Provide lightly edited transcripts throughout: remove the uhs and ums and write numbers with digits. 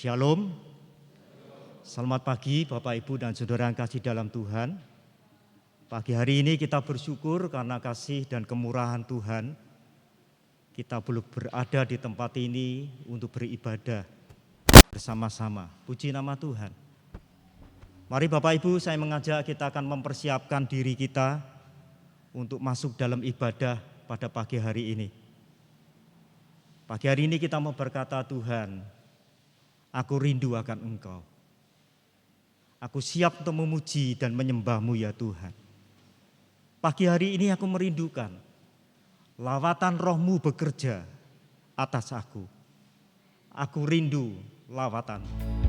Shalom, selamat pagi Bapak Ibu dan Saudara yang kasih dalam Tuhan. Pagi hari ini kita bersyukur karena kasih dan kemurahan Tuhan. Kita belum berada di tempat ini untuk beribadah bersama-sama. Puji nama Tuhan. Mari Bapak Ibu, saya mengajak kita akan mempersiapkan diri kita untuk masuk dalam ibadah pada pagi hari ini. Pagi hari ini kita mau berkata, Tuhan, aku rindu akan Engkau. Aku siap untuk memuji dan menyembah-Mu ya Tuhan. Pagi hari ini aku merindukan lawatan Roh-Mu bekerja atas aku. Aku rindu lawatan. Aku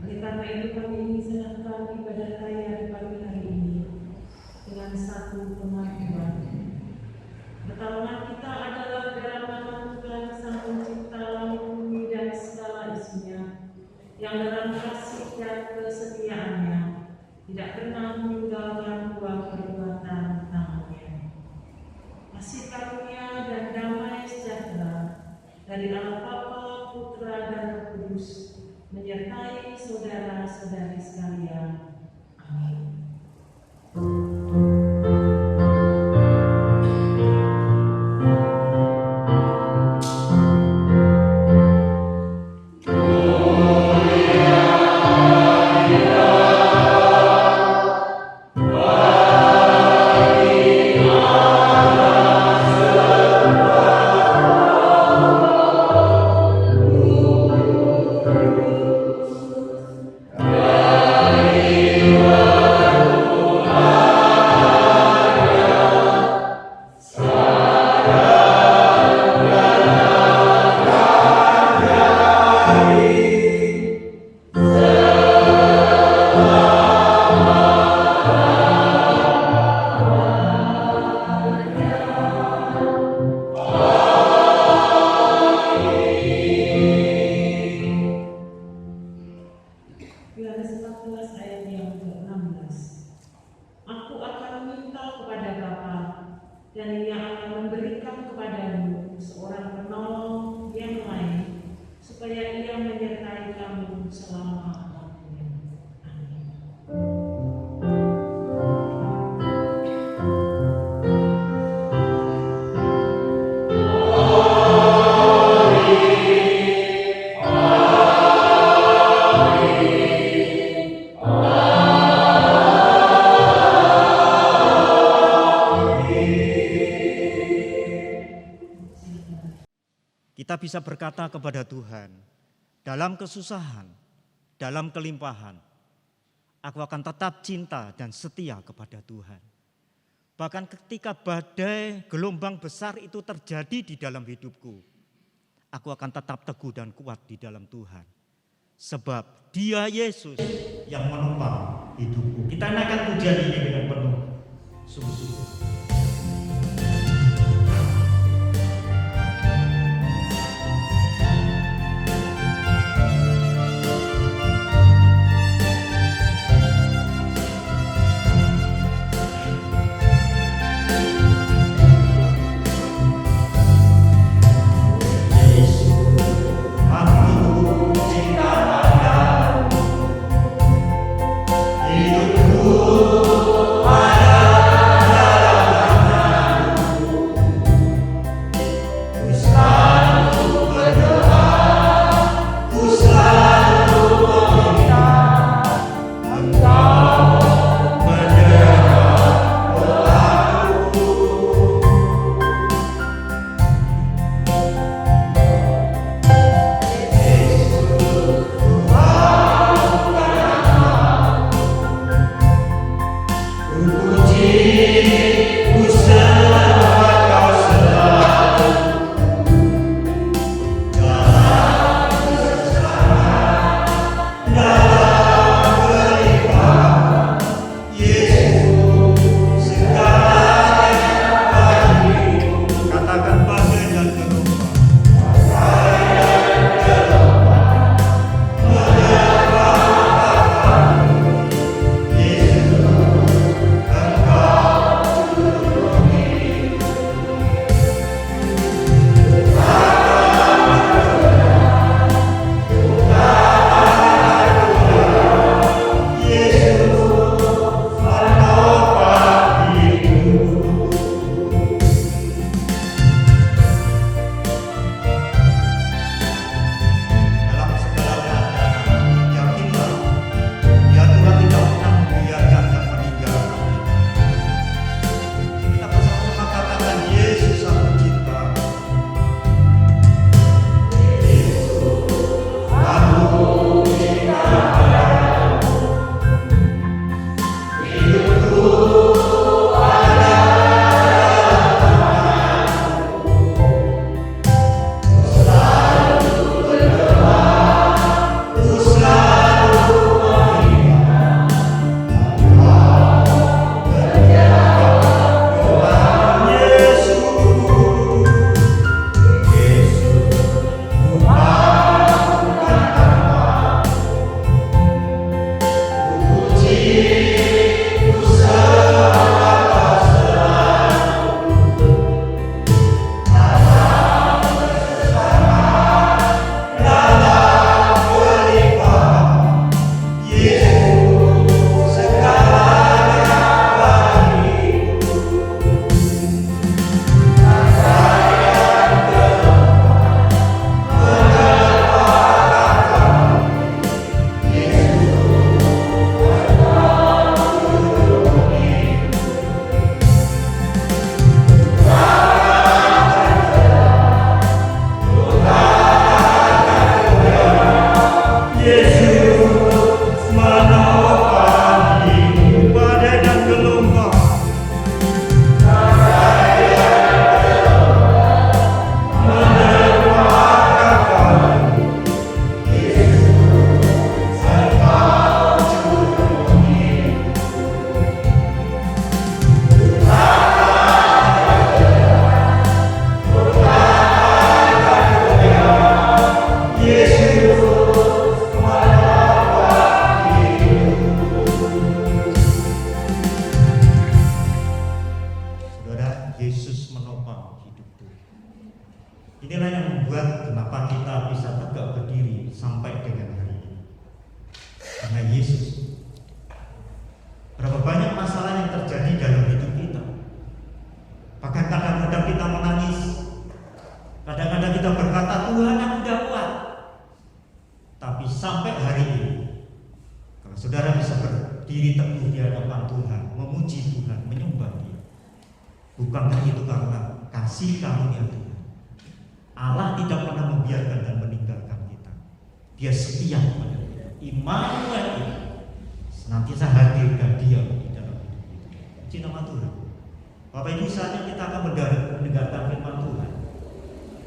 Oleh karena itu kami ingin senangkan ibadah raya di pagi hari ini dengan satu pengakuan. Pertolongan kita adalah dalam nama Tuhan Sang Pencipta langit bumi dan segala isinya, yang dalam kasih dan kesetiaannya tidak pernah meninggalkan buah perbuatan tangannya. Kasih karunia dan damai sejahtera dari Allah Bapa, Putra dan Roh Kudus menyertai saudara-saudari sekalian. Amin. Kita bisa berkata kepada Tuhan, dalam kesusahan, dalam kelimpahan, aku akan tetap cinta dan setia kepada Tuhan. Bahkan ketika badai, gelombang besar itu terjadi di dalam hidupku, aku akan tetap teguh dan kuat di dalam Tuhan. Sebab Dia Yesus yang menopang hidupku. Kita naikkan pujian ini dengan penuh sungguh-sungguh. Hidupku ada dalam dengan Yesus. Berapa banyak masalah yang terjadi dalam hidup kita. Bahkan kadang-kadang kita menangis. Kadang-kadang kita berkata, Tuhan aku tidak kuat. Tapi sampai hari ini, kalau saudara bisa berdiri teguh di hadapan Tuhan, memuji Tuhan, menyembah Dia, bukankah itu karena kasih karunia Tuhan? Allah tidak pernah membiarkan dan meninggalkan kita. Dia setia kepada kita. Immanuel itu senantiasa hadir dan diam di dalam hidup kita. Puji nama Tuhan. Bapak Ibu, saatnya kita akan mendengarkan firman Tuhan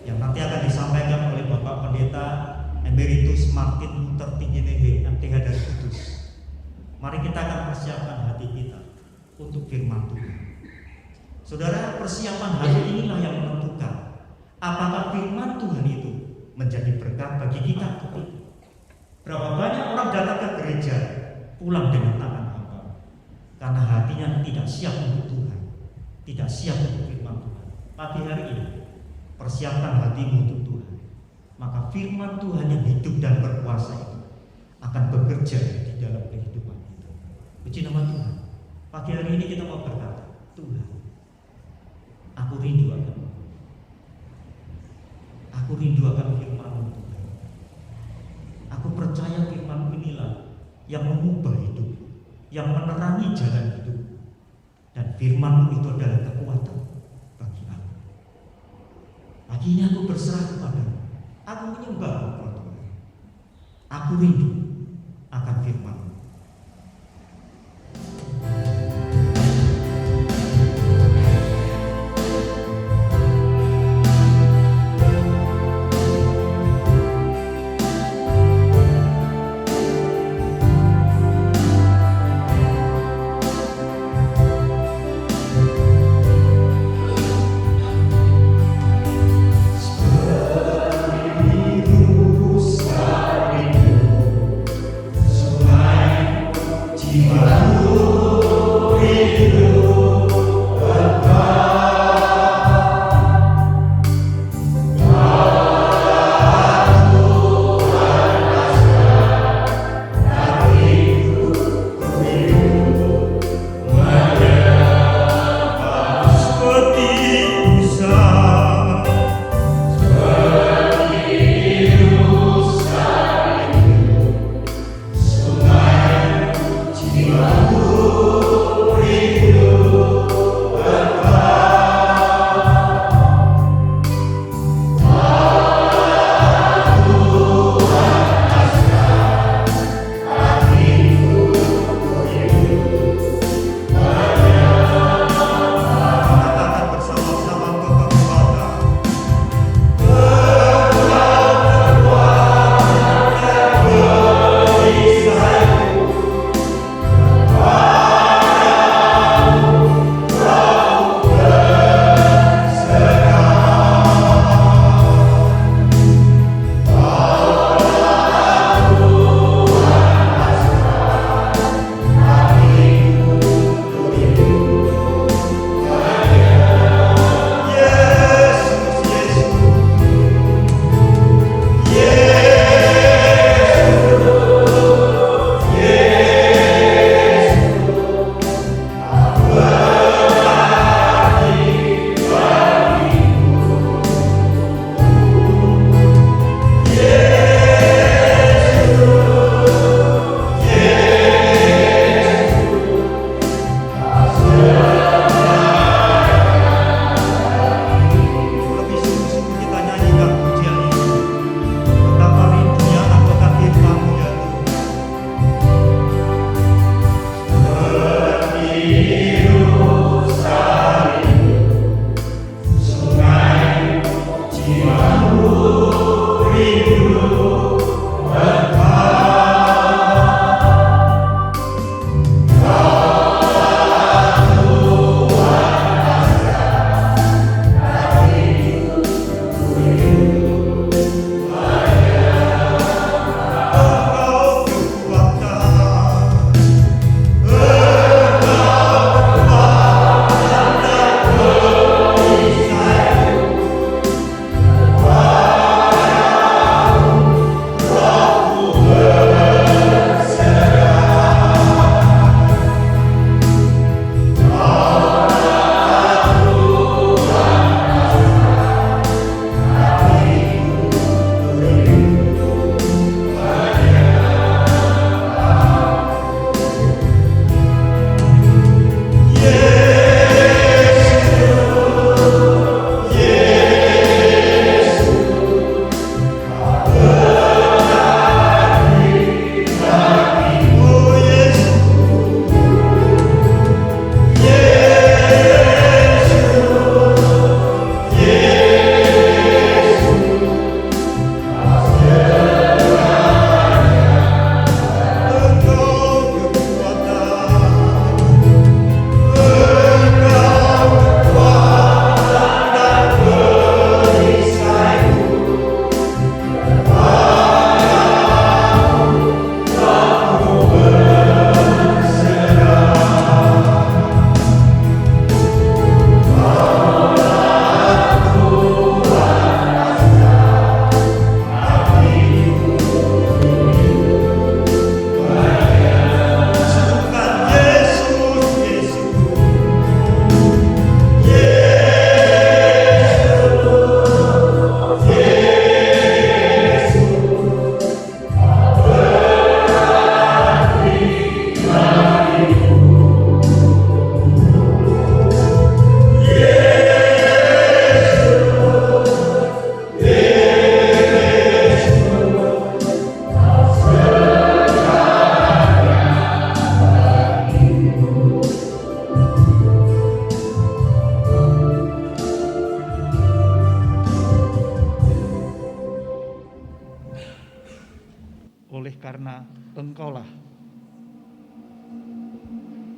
yang nanti akan disampaikan oleh Bapak Pendeta Emeritus Martin Luther Tingineke, MTH dari Kudus. Mari kita akan persiapkan hati kita untuk firman Tuhan. Saudara, persiapan hati inilah yang menentukan apakah firman Tuhan itu menjadi berkat bagi kita atau tidak. Berapa banyak orang datang ke gereja pulang dengan tangan hampa karena hatinya tidak siap untuk Tuhan, tidak siap untuk firman Tuhan. Pagi hari ini persiapkan hatimu untuk Tuhan, maka firman Tuhan yang hidup dan berkuasa itu akan bekerja di dalam kehidupan kita. Puji nama Tuhan. Pagi hari ini kita mau berkata, Tuhan, aku rindu akan-Mu. Aku rindu akan firman-Mu, Tuhan. Aku percaya firman-Mu inilah yang mengubah hidup, yang menerangi jalan hidup. Dan firman-Mu itu adalah kekuatan bagi aku. Pagi ini aku berserah kepada-Mu. Aku menyembah Engkau, Tuhan. Aku rindu akan firman-Mu. Jiwaku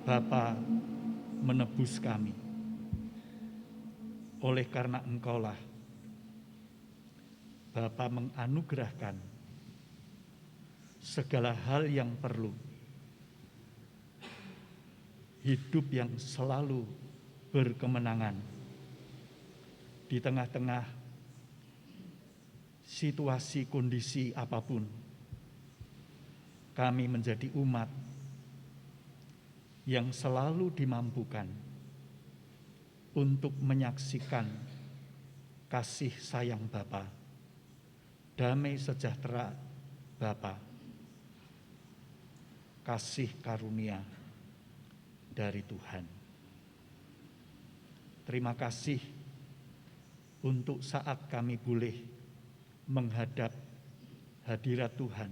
Bapa menebus kami. Oleh karena Engkaulah Bapa menganugerahkan segala hal yang perlu, hidup yang selalu berkemenangan di tengah-tengah situasi kondisi apapun. Kami menjadi umat yang selalu dimampukan untuk menyaksikan kasih sayang Bapa, damai sejahtera Bapa, kasih karunia dari Tuhan. Terima kasih untuk saat kami boleh menghadap hadirat Tuhan,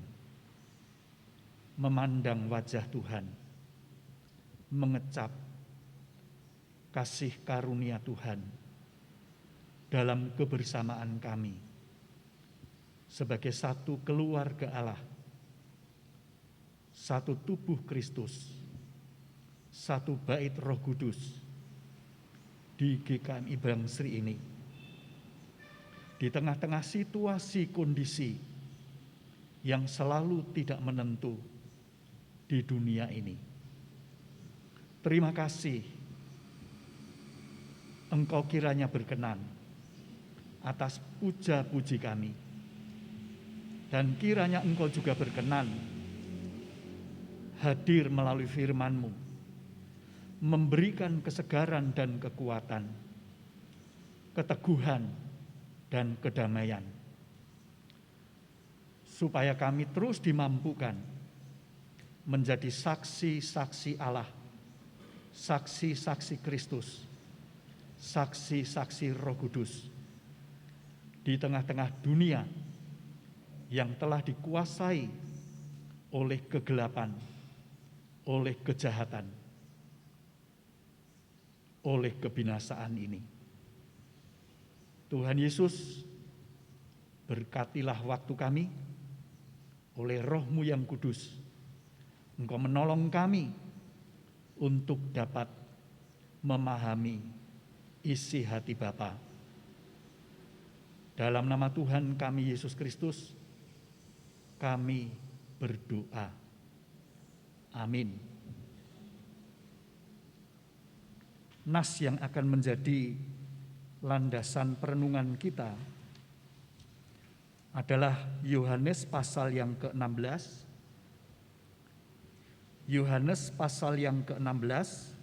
memandang wajah Tuhan, mengecap kasih karunia Tuhan dalam kebersamaan kami sebagai satu keluarga Allah, satu tubuh Kristus, satu bait Roh Kudus di GKMI Bangsri ini. Di tengah-tengah situasi kondisi yang selalu tidak menentu di dunia ini. Terima kasih Engkau kiranya berkenan atas puja-puji kami. Dan kiranya Engkau juga berkenan hadir melalui firman-Mu, memberikan kesegaran dan kekuatan, keteguhan dan kedamaian, supaya kami terus dimampukan menjadi saksi-saksi Allah, saksi-saksi Kristus, saksi-saksi Roh Kudus di tengah-tengah dunia yang telah dikuasai oleh kegelapan, oleh kejahatan, oleh kebinasaan ini. Tuhan Yesus, berkatilah waktu kami oleh Roh-Mu yang kudus. Engkau menolong kami untuk dapat memahami isi hati Bapa. Dalam nama Tuhan kami Yesus Kristus, kami berdoa. Amin. Nas yang akan menjadi landasan perenungan kita adalah Yohanes pasal yang ke-16. Yohanes pasal yang ke-16,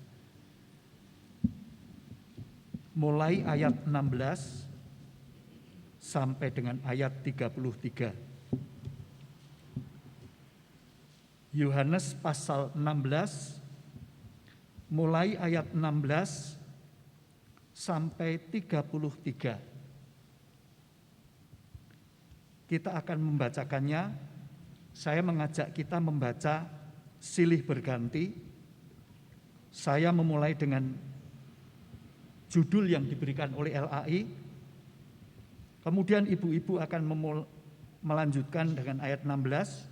mulai ayat 16 sampai dengan ayat 33. Yohanes pasal 16, mulai ayat 16 sampai 33. Kita akan membacakannya. Saya mengajak kita membaca silih berganti. Saya memulai dengan judul yang diberikan oleh LAI. Kemudian ibu-ibu akan melanjutkan dengan ayat 16.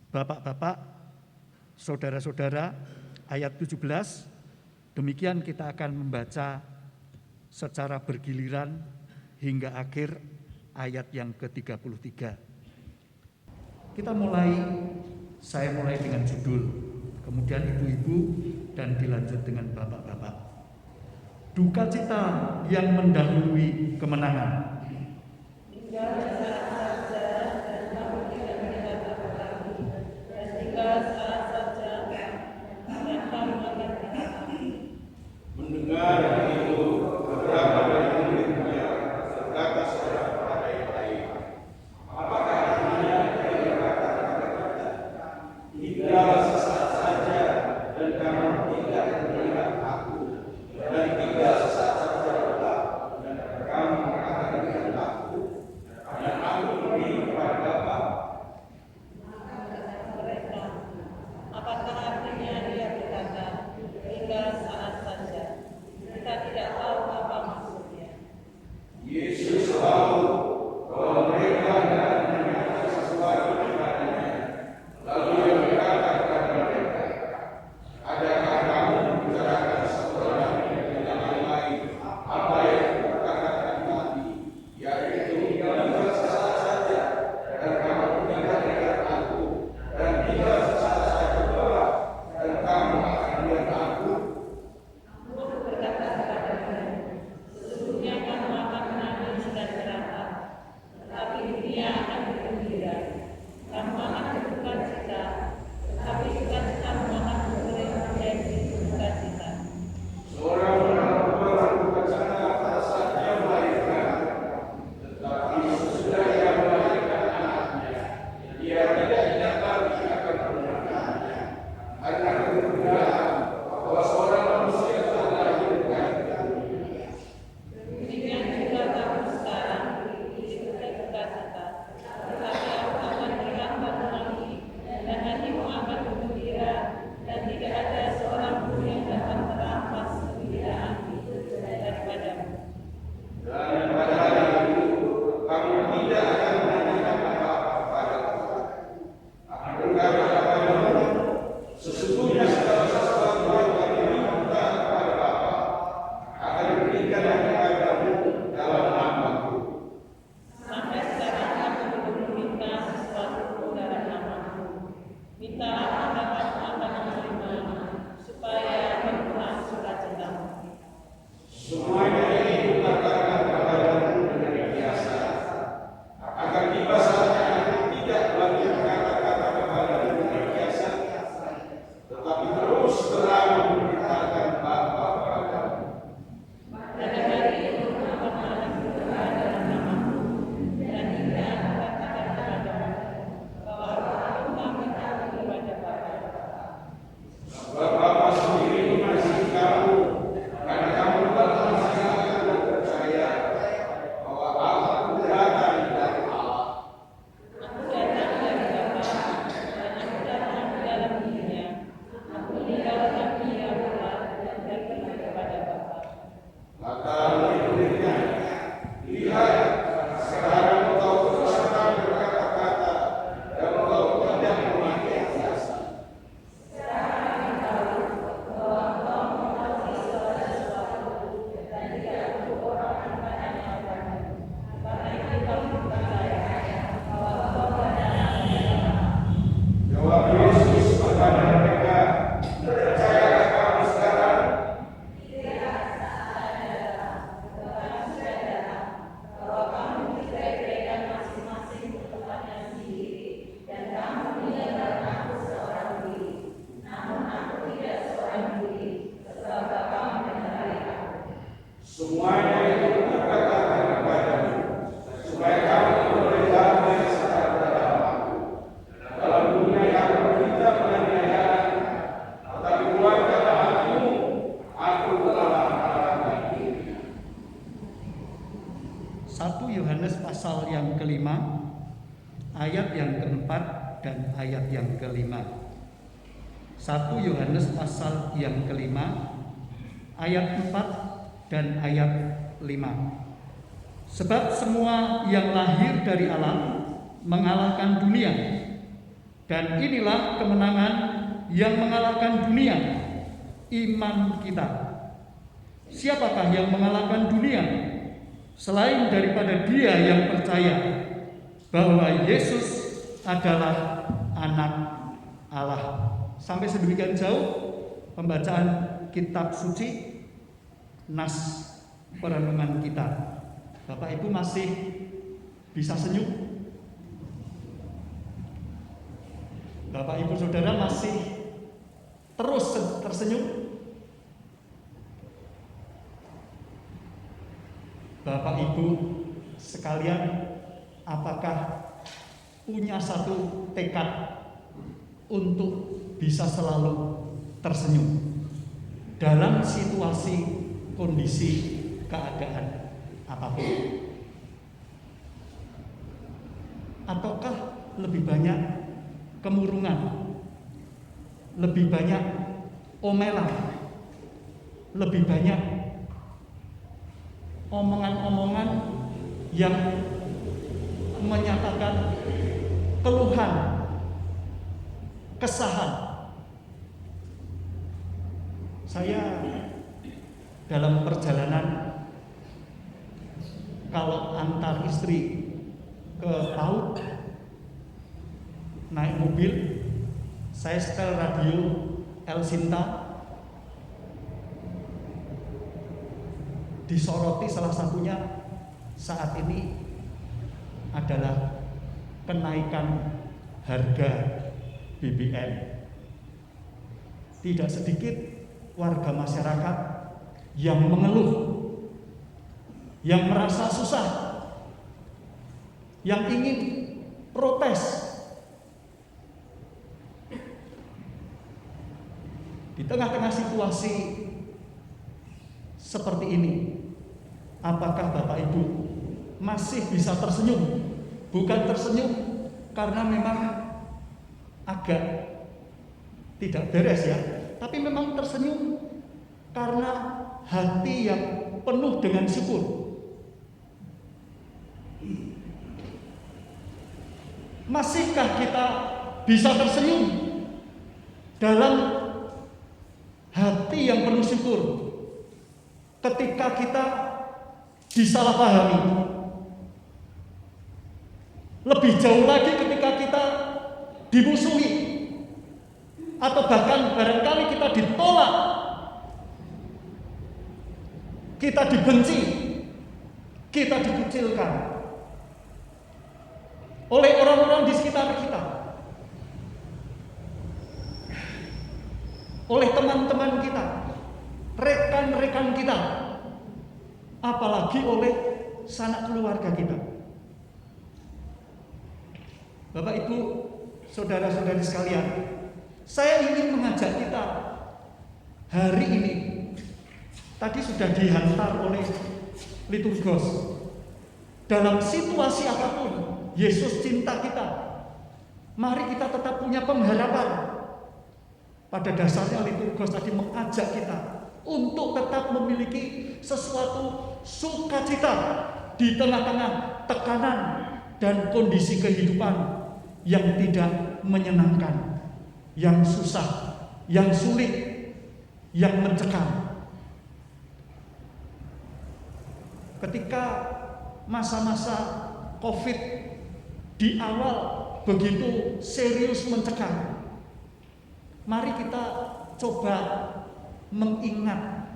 Bapak-bapak, saudara-saudara, ayat 17. Demikian kita akan membaca secara bergiliran hingga akhir ayat yang ke-33. Kita mulai, saya mulai dengan judul, kemudian ibu-ibu, dan dilanjut dengan bapak-bapak. Duka cita yang mendahului kemenangan. supaya berbuah sukacita. Semuanya ini katakan kepadamu dengan biasa, agar tiba saatnya aku tidak lagi berkata-kata kepadamu dengan biasa, tetapi terus terang memberitakan Bapa kepadamu. Pada hari itu aku akan berdoa dalam namamu, dan tidak akan katakan kepadamu bahwa aku meminta kepada Bapa. Sebab Bapa sendiri mengasihi kamu, karena kamu telah masih akan percaya bahwa aku datang dari Allah. Aku datang dari Bapa, dan aku datang ke dalam dirinya. Aku meninggalkan dia pula dan pergi kepada Bapa. Kata murid-muridnya, lihat, sekarang engkau terus terang berkata-kata, dan engkau tidak memakai biasa. Jawab Yesus kepada mereka, percayakah kamu sekarang? Semuanya itu kukatakan kepadamu, supaya kamu memperoleh damai secara dalam aku. Dalam dunia yang berita penganiayaan, tetapi keluarkanlah hatimu, aku telah mengalahkan diri. 1 Yohanes pasal yang kelima, ayat yang keempat dan ayat yang kelima. 1 Yohanes pasal yang kelima, ayat 4 dan ayat 5. Sebab semua yang lahir dari Allah mengalahkan dunia, dan inilah kemenangan yang mengalahkan dunia, iman kita. Siapakah yang mengalahkan dunia selain daripada dia yang percaya bahwa Yesus adalah anak Allah? Sampai sedemikian jauh pembacaan kitab suci, nas perenungan kita. Bapak Ibu masih bisa senyum? Bapak Ibu Saudara masih terus tersenyum? Bapak Ibu sekalian, apakah punya satu tekad untuk bisa selalu tersenyum dalam situasi, kondisi, keadaan apapun? Ataukah lebih banyak kemurungan, lebih banyak omelan, lebih banyak omongan-omongan yang menyatakan keluhan, kesahan? Saya dalam perjalanan, kalau antar istri ke PAUD naik mobil, saya setel radio El Sinta, disoroti salah satunya saat ini adalah kenaikan harga BBM. Tidak sedikit warga masyarakat yang mengeluh, yang merasa susah, yang ingin protes. Di tengah-tengah situasi seperti ini, apakah Bapak Ibu masih bisa tersenyum? Bukan tersenyum karena memang agak tidak beres ya, tapi memang tersenyum karena hati yang penuh dengan syukur. Masihkah kita bisa tersenyum dalam hati yang penuh syukur ketika kita disalahpahami? Lebih jauh lagi ketika kita dimusuhi, atau bahkan barangkali kita ditolak, kita dibenci, kita dikucilkan oleh orang-orang di sekitar kita, oleh teman-teman kita, rekan-rekan kita, apalagi oleh sanak keluarga kita. Bapak, Ibu, saudara-saudari sekalian, saya ingin mengajak kita hari ini, tadi sudah dihantar oleh liturgos, dalam situasi apapun Yesus cinta kita. Mari kita tetap punya pengharapan. Pada dasarnya liturgos tadi mengajak kita untuk tetap memiliki sesuatu sukacita di tengah-tengah tekanan dan kondisi kehidupan yang tidak menyenangkan, yang susah, yang sulit, yang mencekam. Ketika masa-masa COVID di awal begitu serius mencekam, mari kita coba mengingat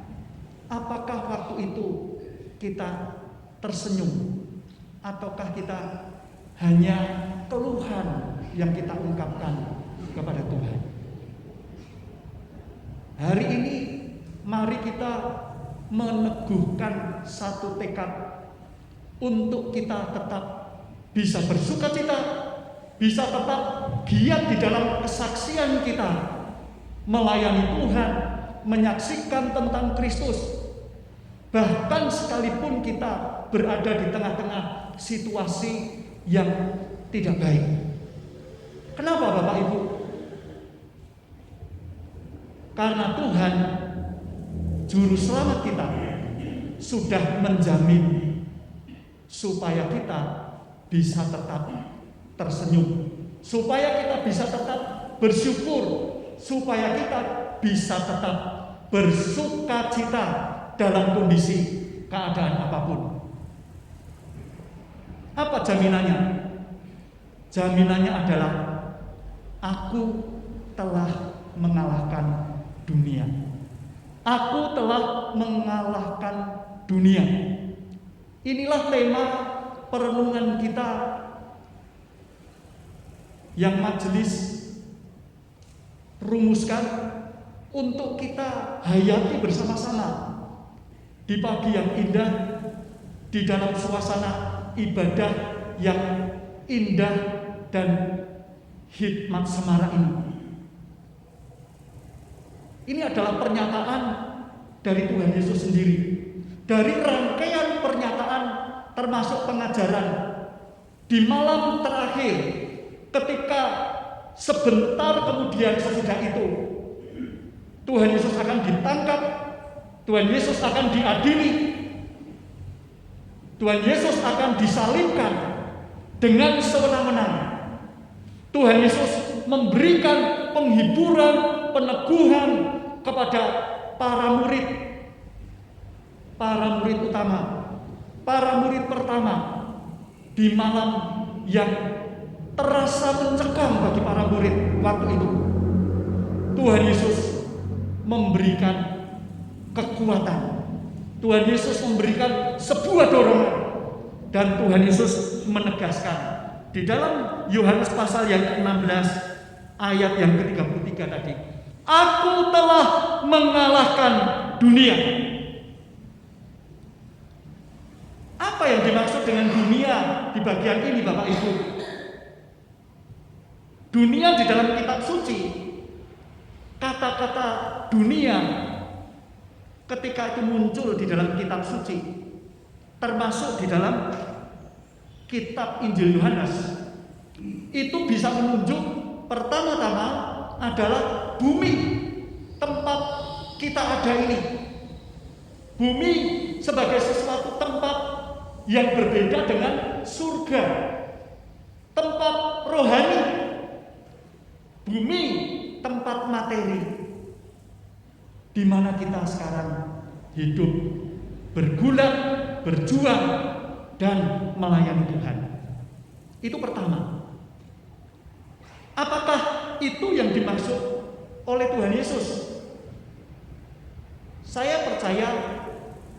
apakah waktu itu kita tersenyum ataukah kita hanya keluhan yang kita ungkapkan kepada Tuhan. Hari ini mari kita meneguhkan satu tekad untuk kita tetap bisa bersukacita, bisa tetap giat di dalam kesaksian kita melayani Tuhan, menyaksikan tentang Kristus. Bahkan sekalipun kita berada di tengah-tengah situasi yang tidak baik. Kenapa Bapak Ibu? Karena Tuhan Juru Selamat kita sudah menjamin supaya kita bisa tetap tersenyum, supaya kita bisa tetap bersyukur, supaya kita bisa tetap bersukacita dalam kondisi keadaan apapun. Apa jaminannya? Jaminannya adalah aku telah mengalahkan dunia. Aku telah mengalahkan dunia. Inilah tema perenungan kita yang majelis rumuskan untuk kita hayati bersama-sama di pagi yang indah, di dalam suasana ibadah yang indah dan hikmat semara ini. Ini adalah pernyataan dari Tuhan Yesus sendiri. Dari rangkaian pernyataan termasuk pengajaran di malam terakhir, ketika sebentar kemudian sesudah itu Tuhan Yesus akan ditangkap, Tuhan Yesus akan diadili, Tuhan Yesus akan disalibkan dengan sewenang-wenang. Tuhan Yesus memberikan penghiburan, peneguhan kepada para murid utama, para murid pertama di malam yang terasa mencekam bagi para murid waktu itu. Tuhan Yesus memberikan kekuatan, Tuhan Yesus memberikan sebuah dorongan, dan Tuhan Yesus menegaskan di dalam Yohanes pasal yang ke-16 ayat yang ke-33 tadi, aku telah mengalahkan dunia. Apa yang dimaksud dengan dunia di bagian ini Bapak Ibu? Dunia di dalam kitab suci, kata-kata dunia ketika itu muncul di dalam kitab suci, termasuk di dalam kitab Injil Yohanes, itu bisa menunjuk pertama-tama adalah bumi tempat kita ada ini. Bumi sebagai sesuatu tempat yang berbeda dengan surga, tempat rohani. Bumi tempat materi, di mana kita sekarang hidup, bergulat, berjuang, dan melayani Tuhan. Itu pertama. Apakah itu yang dimaksud oleh Tuhan Yesus. Saya percaya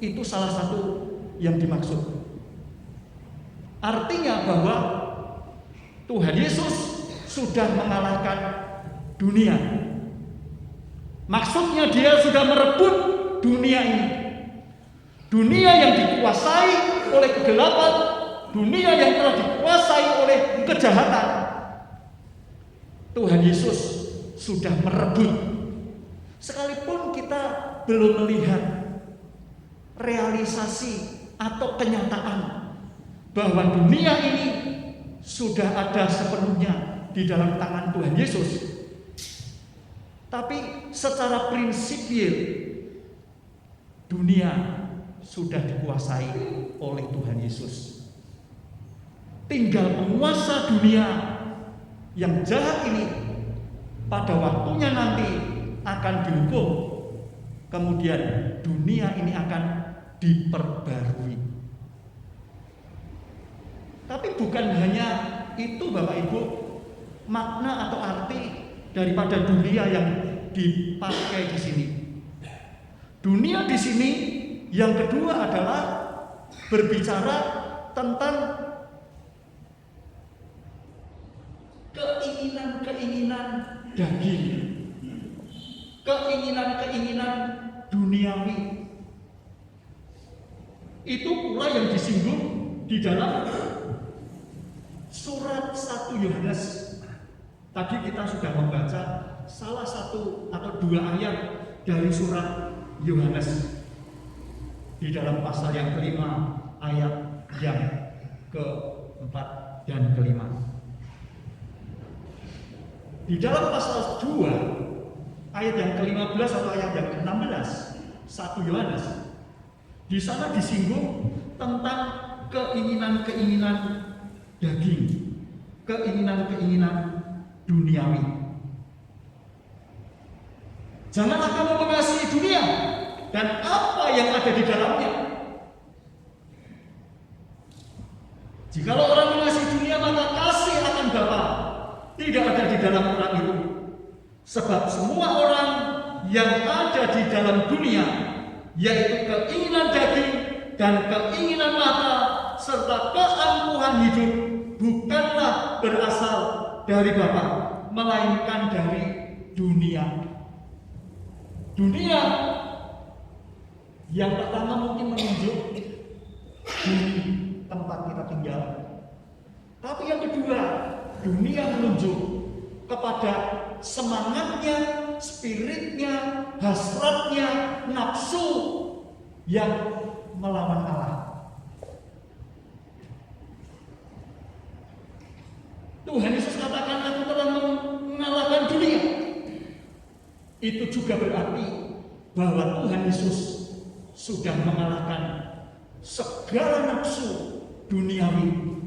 itu salah satu yang dimaksud. Artinya bahwa Tuhan Yesus sudah mengalahkan dunia. Maksudnya dia sudah merebut dunia ini. Dunia yang dikuasai oleh kegelapan, dunia yang telah dikuasai oleh kejahatan. Tuhan Yesus sudah merebut. Sekalipun kita belum melihat realisasi atau kenyataan bahwa dunia ini sudah ada sepenuhnya di dalam tangan Tuhan Yesus, tapi secara prinsipil dunia sudah dikuasai oleh Tuhan Yesus. Tinggal penguasa dunia yang jahat ini pada waktunya nanti akan dihukum. Kemudian dunia ini akan diperbarui. Tapi bukan hanya itu Bapak Ibu, makna atau arti daripada dunia yang dipakai di sini. Dunia di sini yang kedua adalah berbicara tentang keinginan-keinginan daging, keinginan-keinginan duniawi. Itu pula yang disinggung di dalam surat 1 Yohanes. Tadi kita sudah membaca salah satu atau dua ayat dari surat Yohanes di dalam pasal yang kelima, ayat yang keempat dan kelima. Di dalam pasal 2 ayat yang ke-15 atau ayat yang ke-16 1 Yohanes, di sana disinggung tentang keinginan-keinginan daging, keinginan-keinginan duniawi. Janganlah kamu mengasihi dunia dan apa yang ada di dalamnya. Jikalau orang mengasihi dunia, maka kasih akan Bapa tidak ada di dalam orang itu. Sebab semua orang yang ada di dalam dunia, yaitu keinginan daging dan keinginan mata serta keangkuhan hidup, bukanlah berasal dari Bapa, melainkan dari dunia. Dunia yang pertama mungkin menunjuk bumi tempat kita tinggal, tapi yang kedua, dunia menunjuk kepada semangatnya, spiritnya, hasratnya, nafsu yang melawan Allah. Tuhan Yesus katakan, aku telah mengalahkan dunia. Itu juga berarti bahwa Tuhan Yesus sudah mengalahkan segala nafsu duniawi.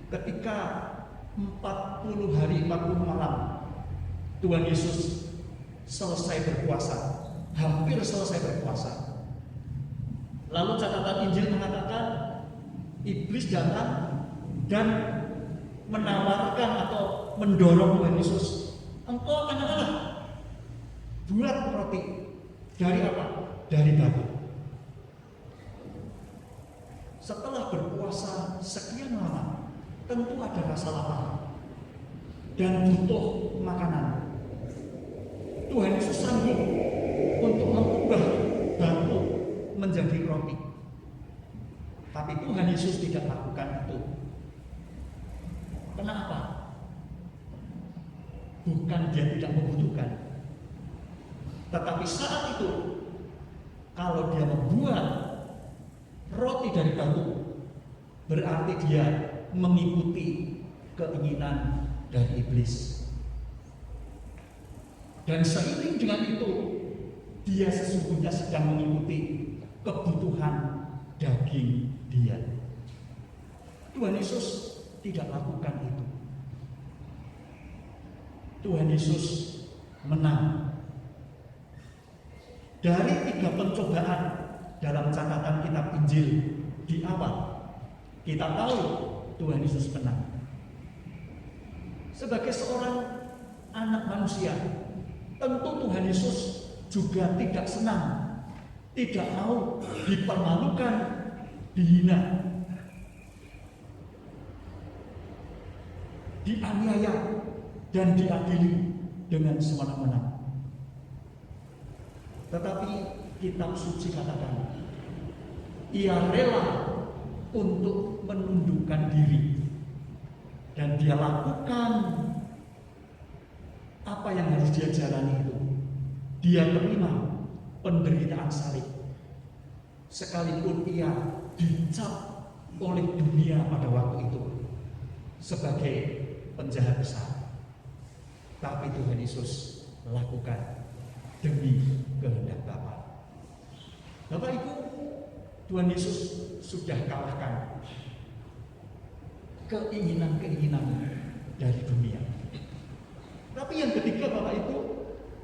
Ketika 40 hari 40 malam Tuhan Yesus selesai berkuasa, hampir selesai berkuasa. Lalu catatan Injil mengatakan iblis datang dan menawarkan atau mendorong Tuhan Yesus, engkau akan Allah, buat roti. Dari apa? Dari batu. Setelah berpuasa sekian lama, tentu ada rasa lapar dan butuh makanan. Tuhan Yesus sanggup untuk mengubah batu menjadi roti. Tapi Tuhan Yesus tidak lakukan itu. Kenapa? Bukan dia tidak membutuhkan, tetapi saat itu kalau dia membuat roti dari batu, berarti dia mengikuti keinginan dari iblis. Dan seiring dengan itu, dia sesungguhnya sedang mengikuti kebutuhan daging dia. Tuhan Yesus tidak lakukan itu. Tuhan Yesus menang. Dari 3 pencobaan dalam catatan kitab Injil di awal, kita tahu Tuhan Yesus menang. Sebagai seorang anak manusia, tentu Tuhan Yesus juga tidak senang, tidak mau dipermalukan, dihina, dianiaya, dan diadili dengan semena-mena. Tetapi kitab suci katakan, ia rela untuk menundukkan diri, dan dia lakukan apa yang harus dia jalani itu. Dia terima penderitaan salib, sekalipun ia dicap oleh dunia pada waktu itu sebagai penjahat besar. Tapi Tuhan Yesus lakukan demi kehendak Bapa. Bapak Ibu, Tuhan Yesus sudah kalahkan keinginan-keinginan dari dunia. Tapi yang ketiga Bapak Ibu,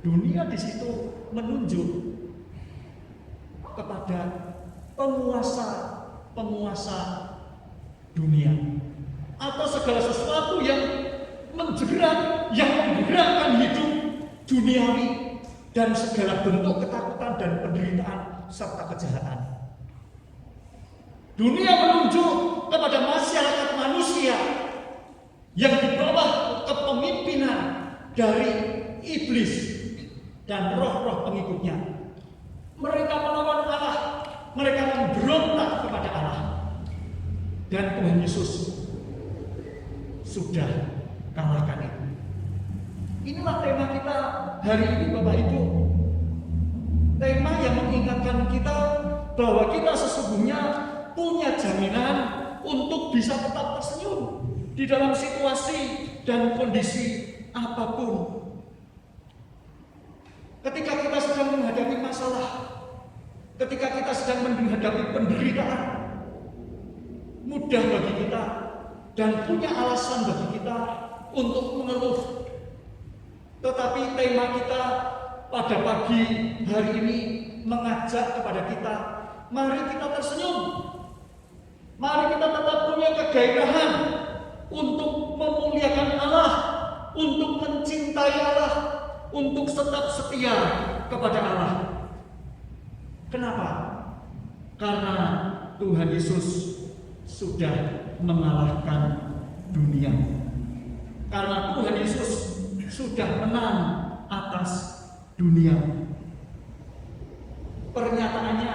dunia di situ menunjuk kepada penguasa dunia atau segala sesuatu yang menjerat, yang menggerakkan hidup duniawi dan segala bentuk ketakutan dan penderitaan serta kejahatan. Dunia menunjuk kepada masyarakat manusia yang di bawah kepemimpinan dari iblis dan roh-roh pengikutnya. Mereka melawan Allah, mereka memberontak kepada Allah. Dan Tuhan Yesus sudah kalahkan itu. Inilah tema kita hari ini Bapak Ibu. Tema yang mengingatkan kita bahwa kita sesungguhnya punya jaminan untuk bisa tetap tersenyum di dalam situasi dan kondisi apapun. Ketika kita sedang menghadapi masalah, ketika kita sedang menghadapi penderitaan, mudah bagi kita dan punya alasan bagi kita untuk mengeluh. Tetapi tema kita pada pagi hari ini mengajak kepada kita, mari kita tersenyum. Mari kita tetap punya kegairahan untuk memuliakan Allah, untuk mencintai Allah, untuk tetap setia kepada Allah. Kenapa? Karena Tuhan Yesus sudah mengalahkan dunia. Karena Tuhan Yesus sudah menang atas dunia. Pernyataannya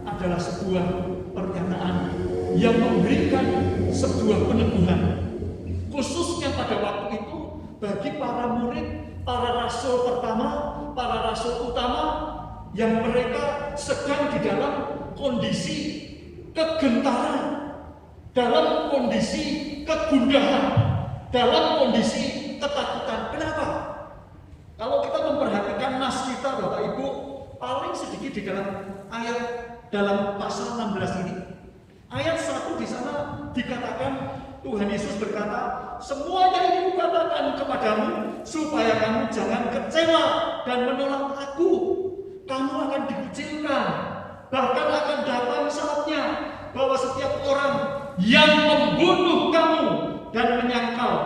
adalah sebuah pernyataan yang memberikan sebuah peneguhan, khususnya pada waktu itu bagi para murid, para rasul pertama, para rasul utama yang mereka sedang di dalam kondisi kegentaran, dalam kondisi kegundahan, dalam kondisi ketakutan. Kenapa? Kalau kita memperhatikan nas kita Bapak Ibu, paling sedikit di dalam ayat dalam pasal 16 ini. Ayat 1 di sana dikatakan, Tuhan Yesus berkata, semuanya ini kukatakan kepadamu supaya kamu jangan kecewa dan menolak aku. Kamu akan dikucilkan, bahkan akan datang saatnya bahwa setiap orang yang membunuh kamu dan menyangkal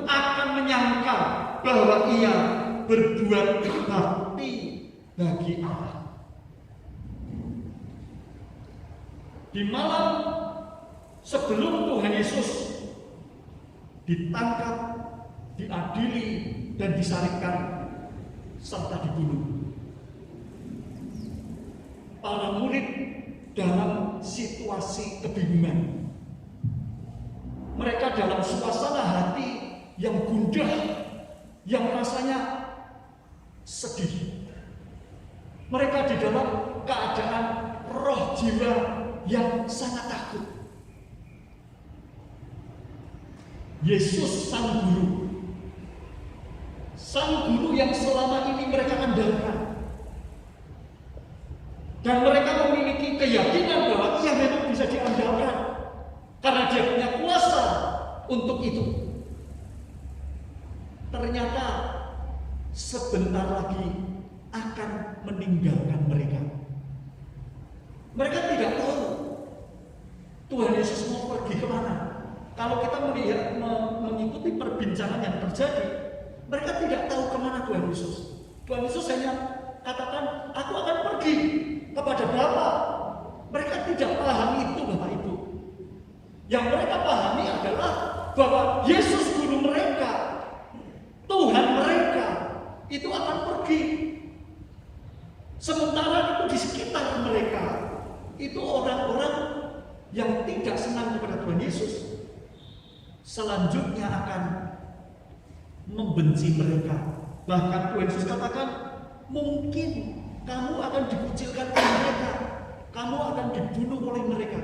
akan menyangkal bahwa ia berbuat bakti bagi Allah. Di malam sebelum Tuhan Yesus ditangkap, diadili, dan disalibkan serta dibunuh, para murid dalam situasi kebingungan. Mereka dalam suasana hati yang gundah, yang rasanya sedih. Mereka di dalam keadaan roh jiwa yang sangat takut. Yesus sang guru yang selama ini mereka andalkan, dan mereka memiliki keyakinan bahwa ia memang bisa diandalkan karena dia punya kuasa untuk itu. Ternyata sebentar lagi akan meninggalkan mereka. Mereka tidak tahu Tuhan Yesus mau pergi kemana. Kalau kita perbincangan yang terjadi, mereka tidak tahu kemana Tuhan Yesus. Tuhan Yesus hanya katakan, aku akan pergi kepada Bapa. Mereka tidak paham itu, Bapak Ibu. Yang mereka pahami adalah bahwa Yesus guru mereka, Tuhan mereka, itu akan pergi. Sementara itu di sekitar mereka, itu orang-orang yang tidak senang kepada Tuhan Yesus, selanjutnya akan membenci mereka. Bahkan Tuhan Yesus katakan, mungkin kamu akan dikucilkan oleh mereka, kamu akan dibunuh oleh mereka.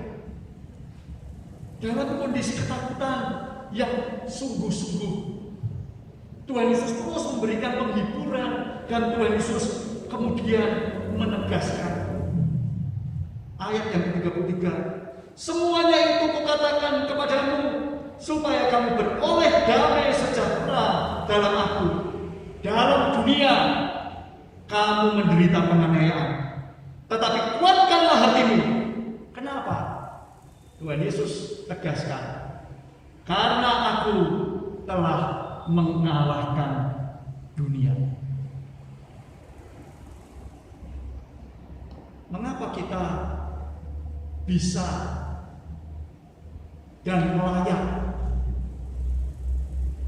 Dalam kondisi ketakutan yang sungguh-sungguh, Tuhan Yesus terus memberikan penghiburan, dan Tuhan Yesus kemudian menegaskan ayat yang ke-33, semuanya itu kukatakan kepadamu supaya kamu beroleh damai sejahtera dalam aku. Dalam dunia kamu menderita penganiayaan, tetapi kuatkanlah hatimu. Kenapa? Tuhan Yesus tegaskan, karena aku telah mengalahkan dunia. Mengapa kita bisa dan layak,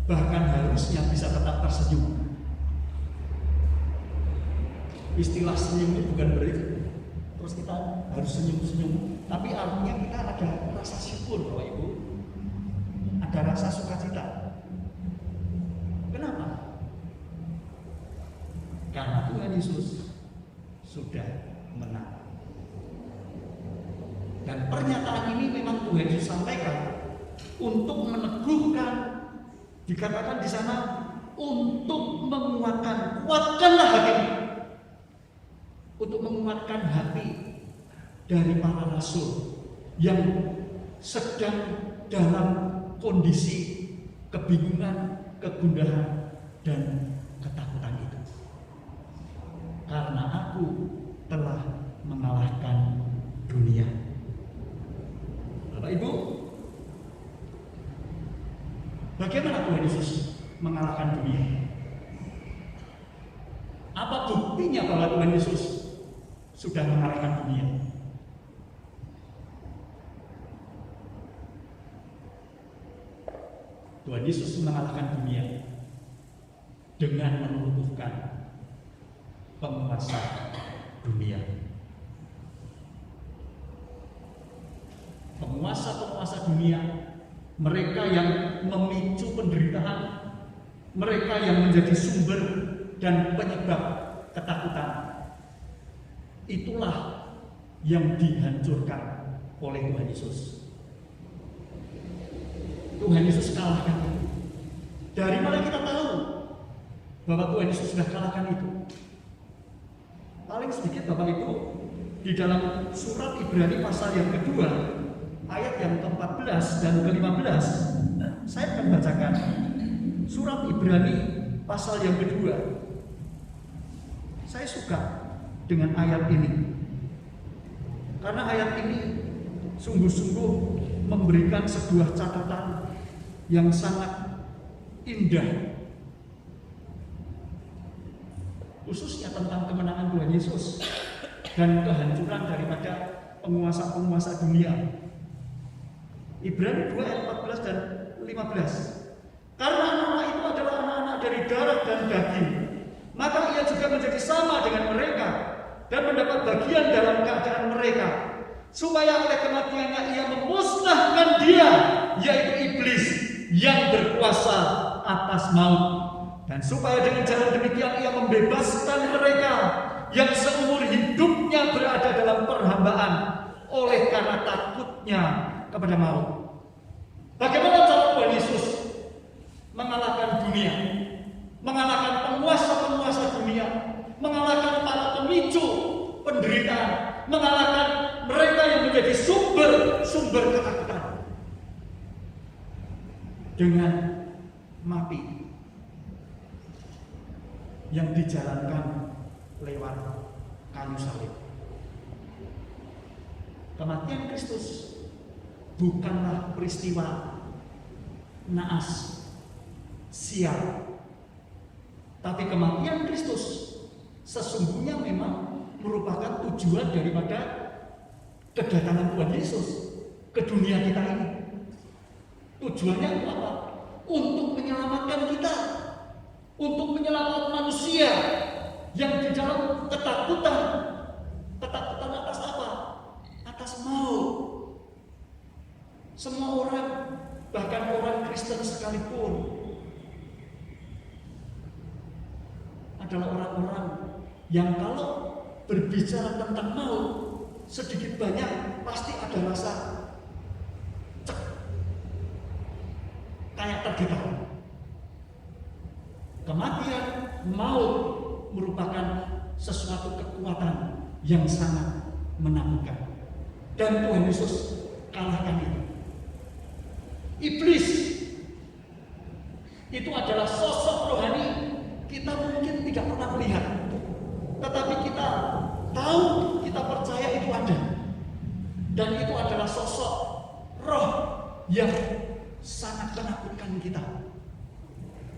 bahkan harusnya bisa tetap tersenyum? Istilah senyum itu bukan berarti terus kita harus senyum-senyum, tapi artinya kita ada rasa syukur, Bapak Ibu, ada rasa sukacita. Kenapa? Karena Tuhan Yesus sudah menang. Dan pernyataan ini memang Tuhan Yesus sampaikan untuk meneguhkan, dikatakan di sana, untuk menguatkan, kuatkanlah hatimu. Untuk menguatkan hati dari para rasul yang sedang dalam kondisi kebingungan, kegundahan, dan ketakutan itu. Karena aku telah mengalahkan dunia. Bapak Ibu, bagaimana Tuhan Yesus mengalahkan dunia? Apa buktinya bahwa Tuhan Yesus sudah mengalahkan dunia? Tuhan Yesus mengalahkan dunia dengan melumpuhkan penguasa dunia. Penguasa-penguasa dunia, mereka yang memicu penderitaan, mereka yang menjadi sumber dan penyebab ketakutan, itulah yang dihancurkan oleh Tuhan Yesus. Tuhan Yesus kalahkan itu. Dari mana kita tahu bahwa Tuhan Yesus sudah kalahkan itu? Paling sedikit Bapak Ibu, di dalam surat Ibrani pasal yang kedua, ayat yang ke-14 dan ke-15, saya akan bacakan surat Ibrani pasal yang kedua. Saya suka dengan ayat ini, karena ayat ini sungguh-sungguh memberikan sebuah catatan yang sangat indah, khususnya tentang kemenangan Tuhan Yesus dan kehancuran daripada penguasa-penguasa dunia. Ibrani 2 ayat 14 dan 15. Karena anak itu adalah anak-anak dari darah dan daging, maka ia juga menjadi sama dengan mereka dan mendapat bagian dalam keadaan mereka, supaya oleh kematiannya ia memusnahkan dia, yaitu iblis yang berkuasa atas maut, dan supaya dengan jalan demikian ia membebaskan mereka yang seumur hidupnya berada dalam perhambaan oleh karena takutnya kepada maut. Bagaimana cara Tuhan Yesus mengalahkan dunia, mengalahkan penguasa-penguasa dunia, mengalahkan para pemicu penderitaan, mengalahkan mereka yang menjadi sumber ketakutan? Dengan mati yang dijalankan lewat kayu salib. Kematian Kristus bukanlah peristiwa naas, sial. Tapi kematian Kristus sesungguhnya memang merupakan tujuan daripada kedatangan Tuhan Yesus ke dunia kita ini. Tujuannya untuk apa? Untuk menyelamatkan kita, untuk menyelamatkan manusia yang di dalam ketakutan. Ketakutan atas apa? Atas maut. Semua orang, bahkan orang Kristen sekalipun, adalah orang-orang yang kalau berbicara tentang maut, sedikit banyak pasti ada rasa cek, kayak tergetar. Kematian, maut merupakan sesuatu kekuatan yang sangat menakutkan. Dan Tuhan Yesus kalahkan itu. Iblis itu adalah sosok rohani kita mungkin tidak pernah melihat, tetapi kita tahu, kita percaya itu ada. Dan itu adalah sosok roh yang sangat menakutkan kita.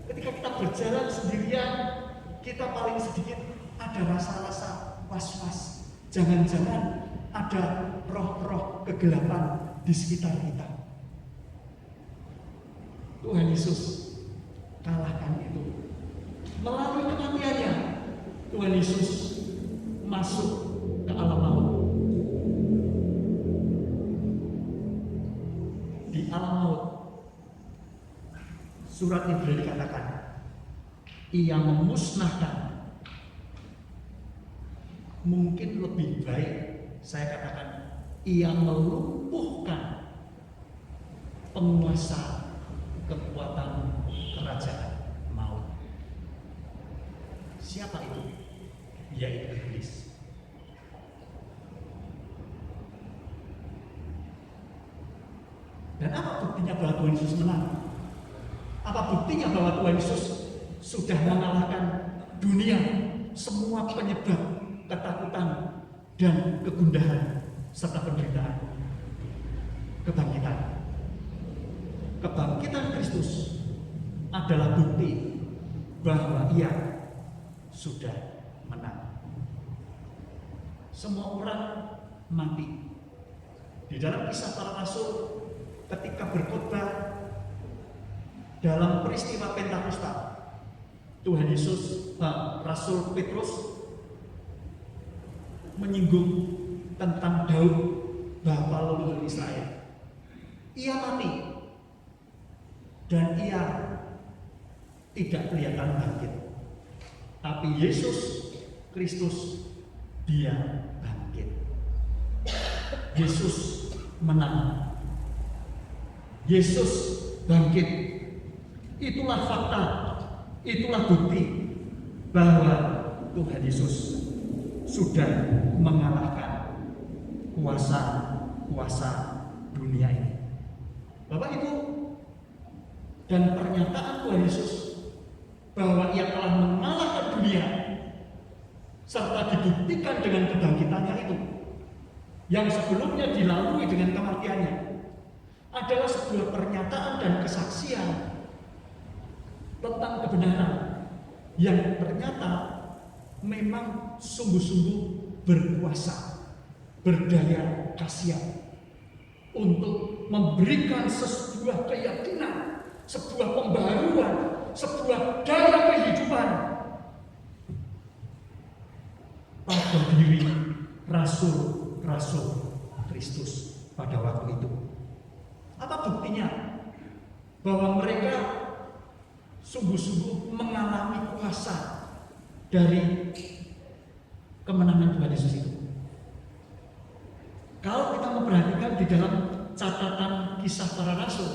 Ketika kita berjalan sendirian, kita paling sedikit ada rasa-rasa was-was. Jangan-jangan ada roh-roh kegelapan di sekitar kita. Tuhan Yesus kalahkan itu. Melalui kematiannya, Tuhan Yesus masuk ke alam maut. Di alam maut, surat Ibrani dikatakan, ia memusnahkan. Mungkin lebih baik saya katakan, ia melumpuhkan penguasa kekuatan kerajaan maut. Siapa itu? Yaitu iblis. Dan apa buktinya bahwa Tuhan Yesus menang? Apa buktinya bahwa Tuhan Yesus sudah mengalahkan dunia, semua penyebab ketakutan dan kegundahan serta penderitaan? Kebangkitan. Kebangkitan Kristus adalah bukti bahwa ia sudah menang. Semua orang mati. Di dalam kisah para rasul, ketika berkhotbah dalam peristiwa Pentakosta, Tuhan Yesus, Rasul Petrus menyinggung tentang Daud, bapa leluhur Israel. Ia mati dan ia tidak kelihatan bangkit. Tapi Yesus Kristus, dia bangkit. Yesus menang. Yesus bangkit. Itulah fakta, itulah bukti bahwa Tuhan Yesus sudah mengalahkan kuasa-kuasa dunia ini. Bapak Ibu, dan pernyataan Tuhan Yesus bahwa ia telah mengalahkan dunia serta dibuktikan dengan kebangkitannya itu, yang sebelumnya dilalui dengan kematiannya, adalah sebuah pernyataan dan kesaksian tentang kebenaran yang ternyata memang sungguh-sungguh berkuasa, berdaya khasiat untuk memberikan sebuah keyakinan, sebuah pembaruan, sebuah daya kehidupan pada diri rasul-rasul Kristus pada waktu itu. Apa buktinya? Bahwa mereka sungguh-sungguh mengalami kuasa dari kemenangan Tuhan Yesus itu. Kalau kita memperhatikan di dalam catatan kisah para rasul,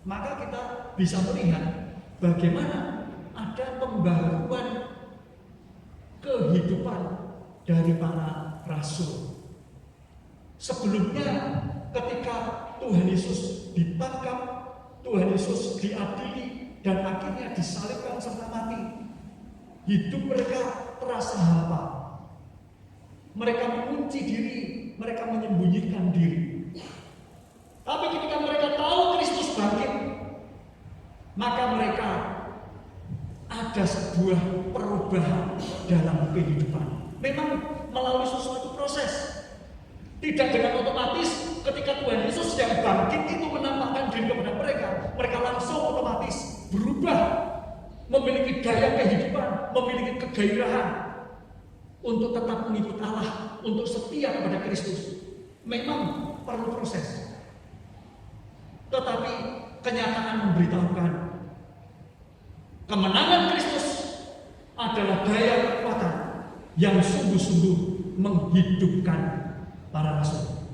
maka kita bisa melihat bagaimana ada pembaruan kehidupan dari para rasul. Sebelumnya ketika Tuhan Yesus ditangkap, Tuhan Yesus diadili dan akhirnya disalibkan serta mati, hidup mereka terasa hampa. Mereka mengunci diri, mereka menyembunyikan diri. Tapi ketika mereka tahu Kristus bangkit, maka mereka ada sebuah perubahan dalam kehidupan. Memang melalui sesuatu proses. Tidak dengan otomatis ketika Tuhan Yesus yang bangkit itu menampakkan diri kepada mereka, mereka langsung otomatis berubah, memiliki gaya kehidupan, memiliki kegairahan untuk tetap mengikut Allah, untuk setia kepada Kristus. Memang perlu proses. Tetapi kenyataan memberitahukan kemenangan Kristus adalah daya kekuatan yang sungguh-sungguh menghidupkan para rasul.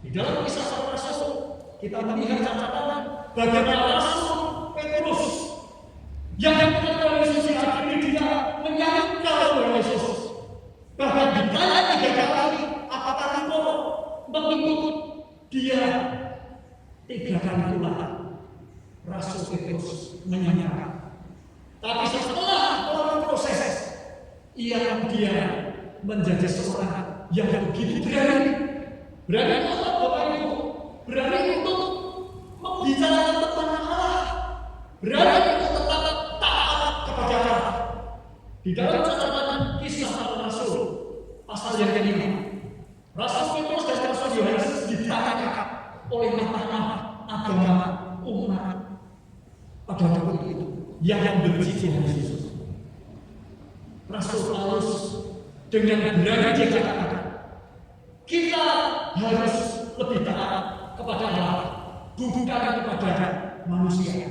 Di dalam kisah para rasul kita melihat catatan bagaimana rasul Petrus yang mengenal Yesus akhirnya dia menyangkal Tuhan Yesus. Bahkan ditanya 3 kali, apakah engkau mengikut dia? 3 kali pula Rasul Petrus menyangkal. Tapi setelah melalui proses, ia kemudian menjadi seorang yang begitu berani untuk Bapak Ibu, berani untuk membicarakan tentang Allah, berani untuk tetap taat kepada Allah. Di dalam catatan kisah para rasul pasal yang kelima, Rasul Petrus dan Rasul Yohanes ditangkap oleh mahkamah agama umat pada waktu itu yang benci Tuhan Yesus. Rasul Paulus dengan berani dia katakan, kita harus lebih taat kepada Allah, bukan kepada manusia.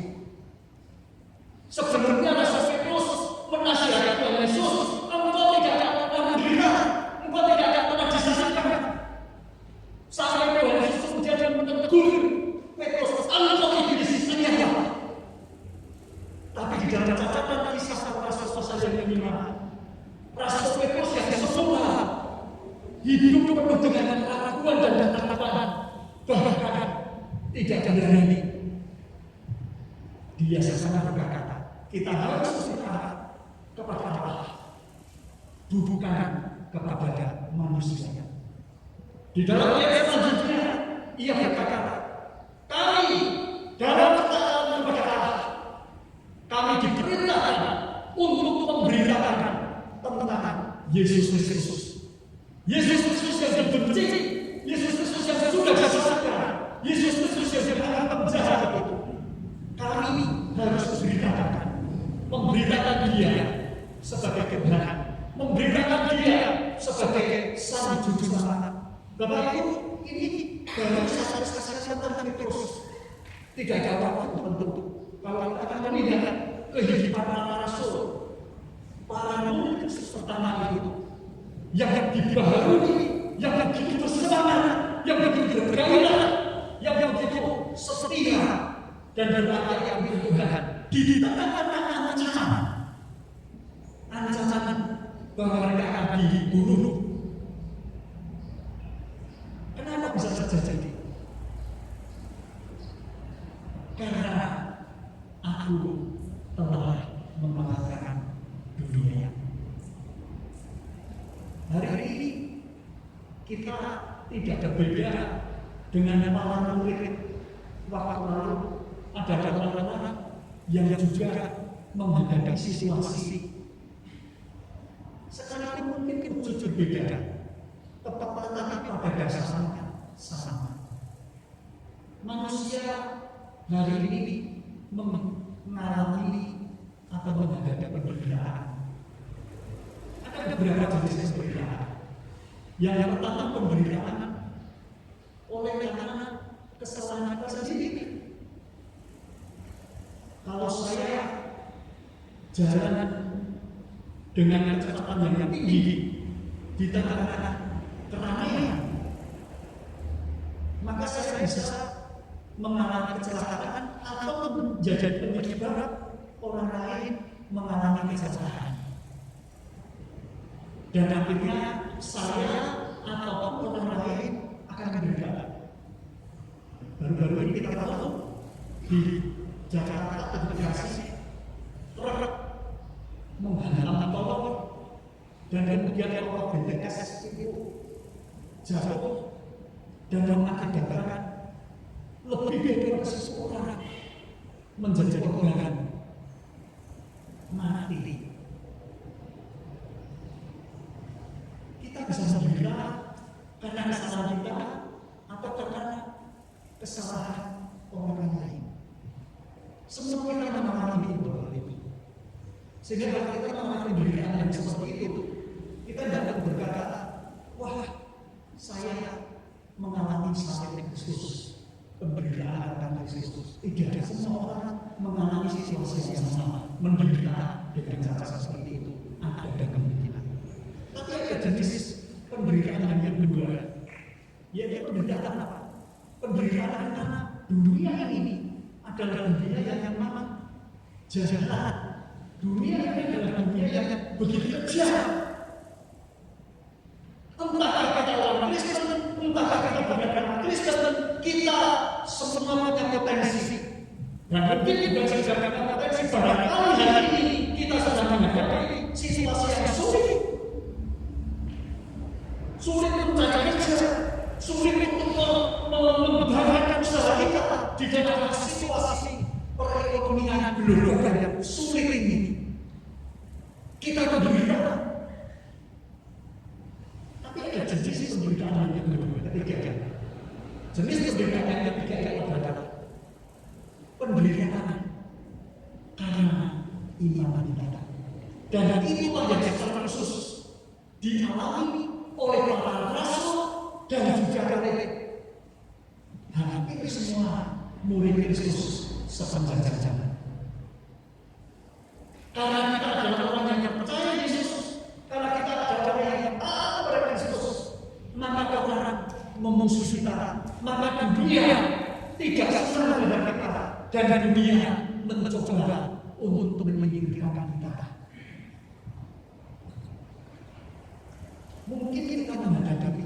Sebenarnya Rasul Petrus menasihati Tuhan Yesus, engkau tidak akan menderita, engkau tidak akan pernah disaksikan. Sampai Tuhan Yesus kemudian menegur Petrus, engkau itu disisanya. Tapi di dalam catatan kisah Rasul pasal yang kelima, Rasul Petrus yang semua hidup penuh dengan keraguan dan ketakutan, bahkan tidak berani. Dia sangat berkata, kita harus taat kepada Allah, bukan kepada manusia. Di dalam ayat selanjutnya, ia berkata, kami dalam ketaatan kepada Allah, kami diperintahkan untuk memberitakan tentang Yesus Kristus. Yesus Kristus yang dibenci, Yesus Kristus yang sudah disalibkan, Yesus Kristus yang dianggap penjahat itu. Kami harus memberitakan Dia sebagai kebenaran, memberitakan Dia sebagai Sang Juru Selamat. Bapak Ibu, ini baru satu kesaksian tentang Petrus. Tidak ada waktu tertentu. Kalau kita akan melihat kehidupan para rasul, para murid pertama itu, yang dibaharui, yang begitu bersemangat, yang begitu bergairah, yang begitu setia dan berlaku untuk Tuhan. Di tengah-tengah ancaman bahwa mereka akan dibunuh. Kenapa bisa terjadi? Karena aku telah mengalahkan dunia. Hari ini kita tidak berbeda dengan para murid waktu lalu. Ada orang-orang yang juga menghadapi situasi. Sekarang mungkin wujud beda, tetapi pada dasarnya sama. Manusia hari ini mengalami atau menghadapi perbedaan. Ada beberapa jenis penderitaan. Yang pertama penderitaan oleh karena kesalahan kita sendiri. Kalau saya jalan dengan kecepatan yang tinggi di tengah-tengah keramaian, maka saya bisa mengalami kecelakaan atau menjadi penyebab orang lain mengalami kecelakaan. Dan akhirnya saya atau orang lain akan menderita. Baru-baru ini kita tahu di Jakarta atau Bekasi truk menghantam tolong dan kemudian tolong BTS itu jatuh dan mengakibatkan lebih dari seseorang menjadi korban mati. Semua kita mengalami itu, Bapak Ibu. Sehingga kalau kita mengalami penderitaan yang seperti itu, kita tidak akan berkata, wah, saya mengalami salib Kristus, penderitaan karena Kristus. Tidak, semua orang mengalami situasi yang sama, menderita dengan cara seperti itu. Ada kemungkinan. Tapi ada jenis penderitaan yang kedua, yaitu penderitaan apa? Penderitaan karena dunia ini adalah dunia yang memang jahat. Dunia ini adalah dunia yang begitu jahat. Entah kita orang Kristen, entah kita bukan Kristen, kita semua punya potensi. Dan mungkin juga saya potensi barangkali hari ini kita sedang menghadapi situasi yang sulit. Sulit untuk mencari kerja, sulit untuk membahagiakan usaha kita di dalam situasi perekonomian global yang sulit ini. Kita menderita. Tapi ada jenis penderitaan yang kedua, ketiga. Jenis penderitaan yang ketiga adalah penderitaan karena iman kita. Dan itu yang secara khusus dialami oleh para rasul dan juga oleh hampir semua murid Kristus sepanjang zaman. Karena kita adalah orang yang percaya Yesus, karena kita adalah orang yang taat kepada Kristus, maka orang memusuhi kita, maka dunia tidak senang dengan kita, dan dunia mencoba untuk menyingkirkan kita. Mungkin kita menghadapi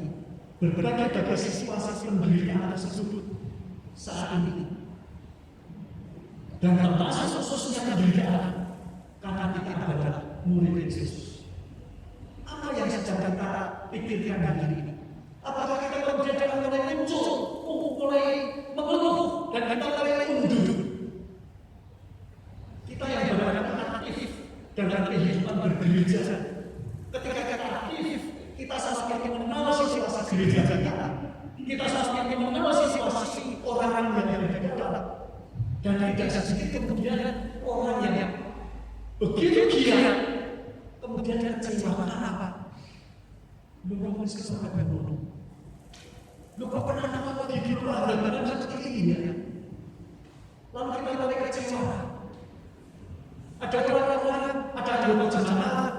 berbagai situasi penderitaan tersebut saat ini, dan termasuk khususnya penderitaan karena kita adalah murid Kristus. Apa yang sedang kita pikirkan hari ini? Apakah kita kemudian mulai muncul, mulai mengeluh, dan kita mulai mundur? Kita yang berada aktif dalam kehidupan bergereja, ketika kita aktif, kita semakin mengenal situasi gereja kita. Kita semakin mengenal situasi orang yang ada di dalam. Dan tidak sedikit kemudian orang yang begitu giat, kemudian kecewa apa? Lu ngomong sesuatu yang bodoh. Lu kok pernah nama begitu ada badan seperti ini ya? Lalu kita mulai kecewa. Ada orang-orang, ada dua jemaat,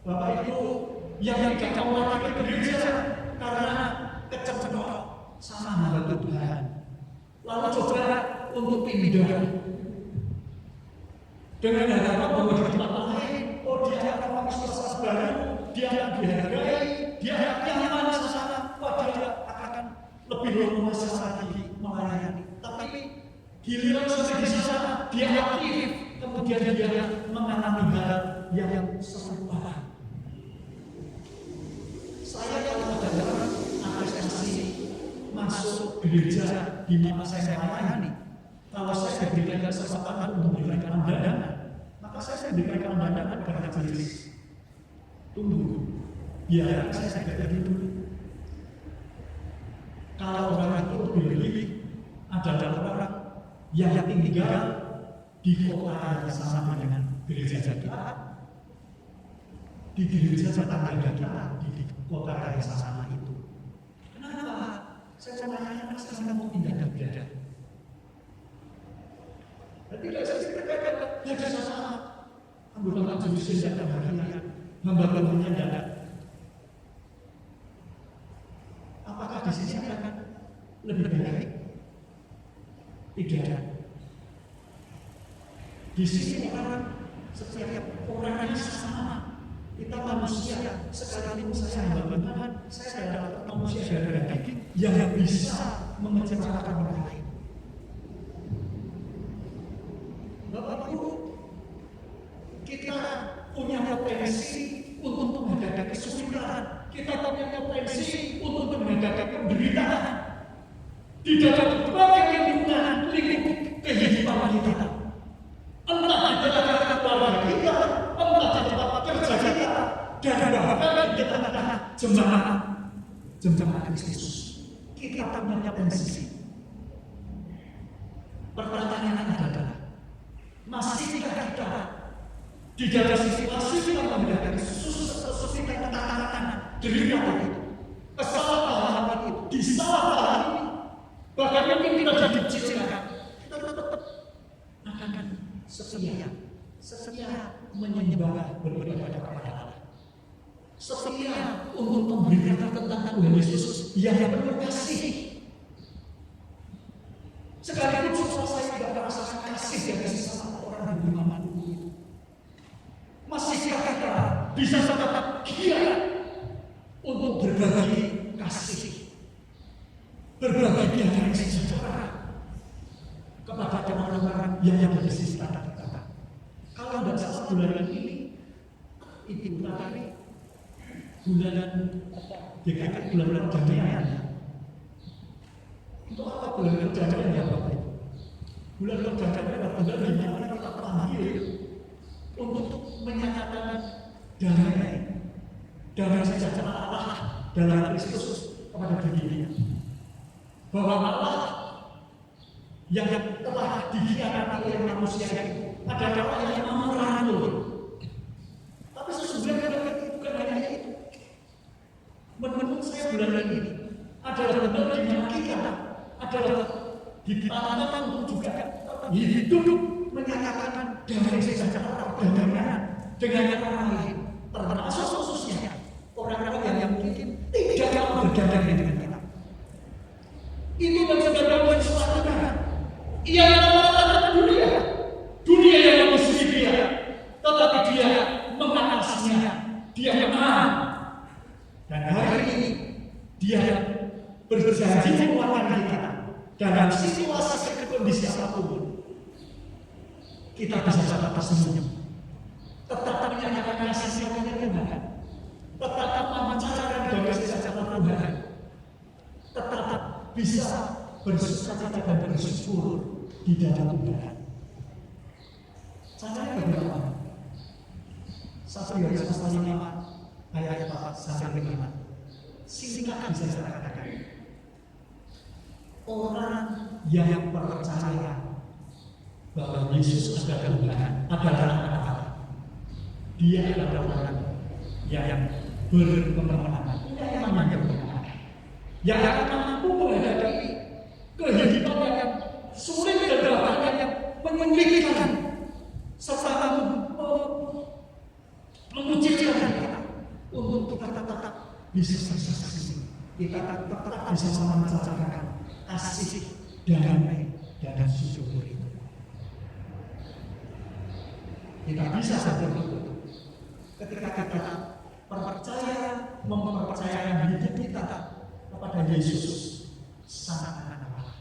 Bapak Ibu yang tidak mau lagi ke gereja karena kecewa sama hamba Tuhan. Lalu coba untuk pindah dengan harapan bahwa di tempat lain, oh dia akan mengeksplorasi baru, dia akan dihargai, dia akan nyaman di sana, wah dia akan lebih leluasa lagi melayani. Tapi giliran sampai di sana, dia aktif, kemudian dia mengalami hal yang serupa. Saya kalau ada orang apresiasi masuk gereja di mana saya melayani, kalau saya diberikan kesempatan untuk memberikan pandangan, maka saya diberikan pandangan karena majelis. Tunggu, biar saya jadi dulu. Kalau orang itu lebih adalah orang yang tinggal di kota yang sama dengan gereja kita, di gereja tetangga kita, di kota yang sama itu. Kenapa? Saya melayani, saya mau pindah-pindah. Tidak saya ceritakan, tidak sama anggota majelis yang harian, hamba-hambanya tidak. Apakah di sini akan lebih baik? Tidak. Di sini setiap orang yang sama. Kita manusia, sekalipun saya hamba Tuhan, saya adalah manusia darah daging yang bisa mengecewakan orang lain. Bapak Ibu, kita punya potensi untuk menghadapi kesulitan. Kita punya potensi untuk menghadapi penderitaan di dalam berbagai lingkup kehidupan kita. Entah di dalam keluarga kita, entah di tempat kerja kita, dan bahkan di tengah-tengah jemaat Kristus. Kita punya potensi. Pertanyaannya adalah, masihkah kita di dalam situasi kita menghadapi sesuatu tantangan derita itu, kesalahan itu, disalahkan ini, bahkan mungkin kita jadi dicicilkan, kita tetap akan setia menyembah beribadah kepada Allah, setia untuk memberitakan tentang Tuhan Yesus yang penuh kasih. Sekalipun saya tidak merasakan kasih dari sesama orang di manapun itu, masihkah kita bisa tetap giat untuk berbagi kasih, berbagi damai sejahtera kepada orang-orang yang ada di sisi kita. Kalau tidak salah bulan ini, Ibu Tari, bulan GKK, bulan damai. Untuk apa bulan perdamaian ya Bapak Ibu? Bulan perdamaian adalah bulan di mana kita terpanggil untuk menyatakan damai sejahtera Allah dalam Kristus kepada dunia. Bahwa Allah yang telah dikhianati oleh manusia itu adalah Allah yang mau merangkul. Tapi sesungguhnya bukan hanya itu. Menurut saya bulan ini adalah benar di mana kita adalah ditantang untuk juga hidup menyatakan damai sejahtera perdamaian dengan orang lain, termasuk khususnya orang-orang yang mungkin tidak mau berdamai dengan kita. Itu yang sudah dapat dilakukan. Ia yang mengatakan dunia yang memusuhi dia, tetapi dia mengatasinya, dia menang. Dan hari ini dia berjanji menguatkan kita dalam situasi dan kondisi apapun. Kita bisa tetap tersenyum, tetap menyatakan kasih kepada Tuhan, tetap memancarkan damai sejahtera Tuhan, tetap bisa bersukacita dan bersyukur di dalam Tuhan. Caranya bagaimana? 1 Yohanes pasal 5 ayat 4 sampai 5. Singkat bisa saya katakan. Orang yang percaya bahwa Yesus adalah Tuhan adalah anak Allah. Dia adalah orang yang berkemenangan, yang akan mampu menghadapi kehidupan yang sulit dan bahkan yang menyulitkan serta mengucilkan kita untuk tetap bisa bersaksi, kita tetap bisa memancarkan kasih, damai, dan syukur itu. Kita bisa betul-betul ketika kita mempercayakan hidup kita kepada Yesus Sang Anak Allah.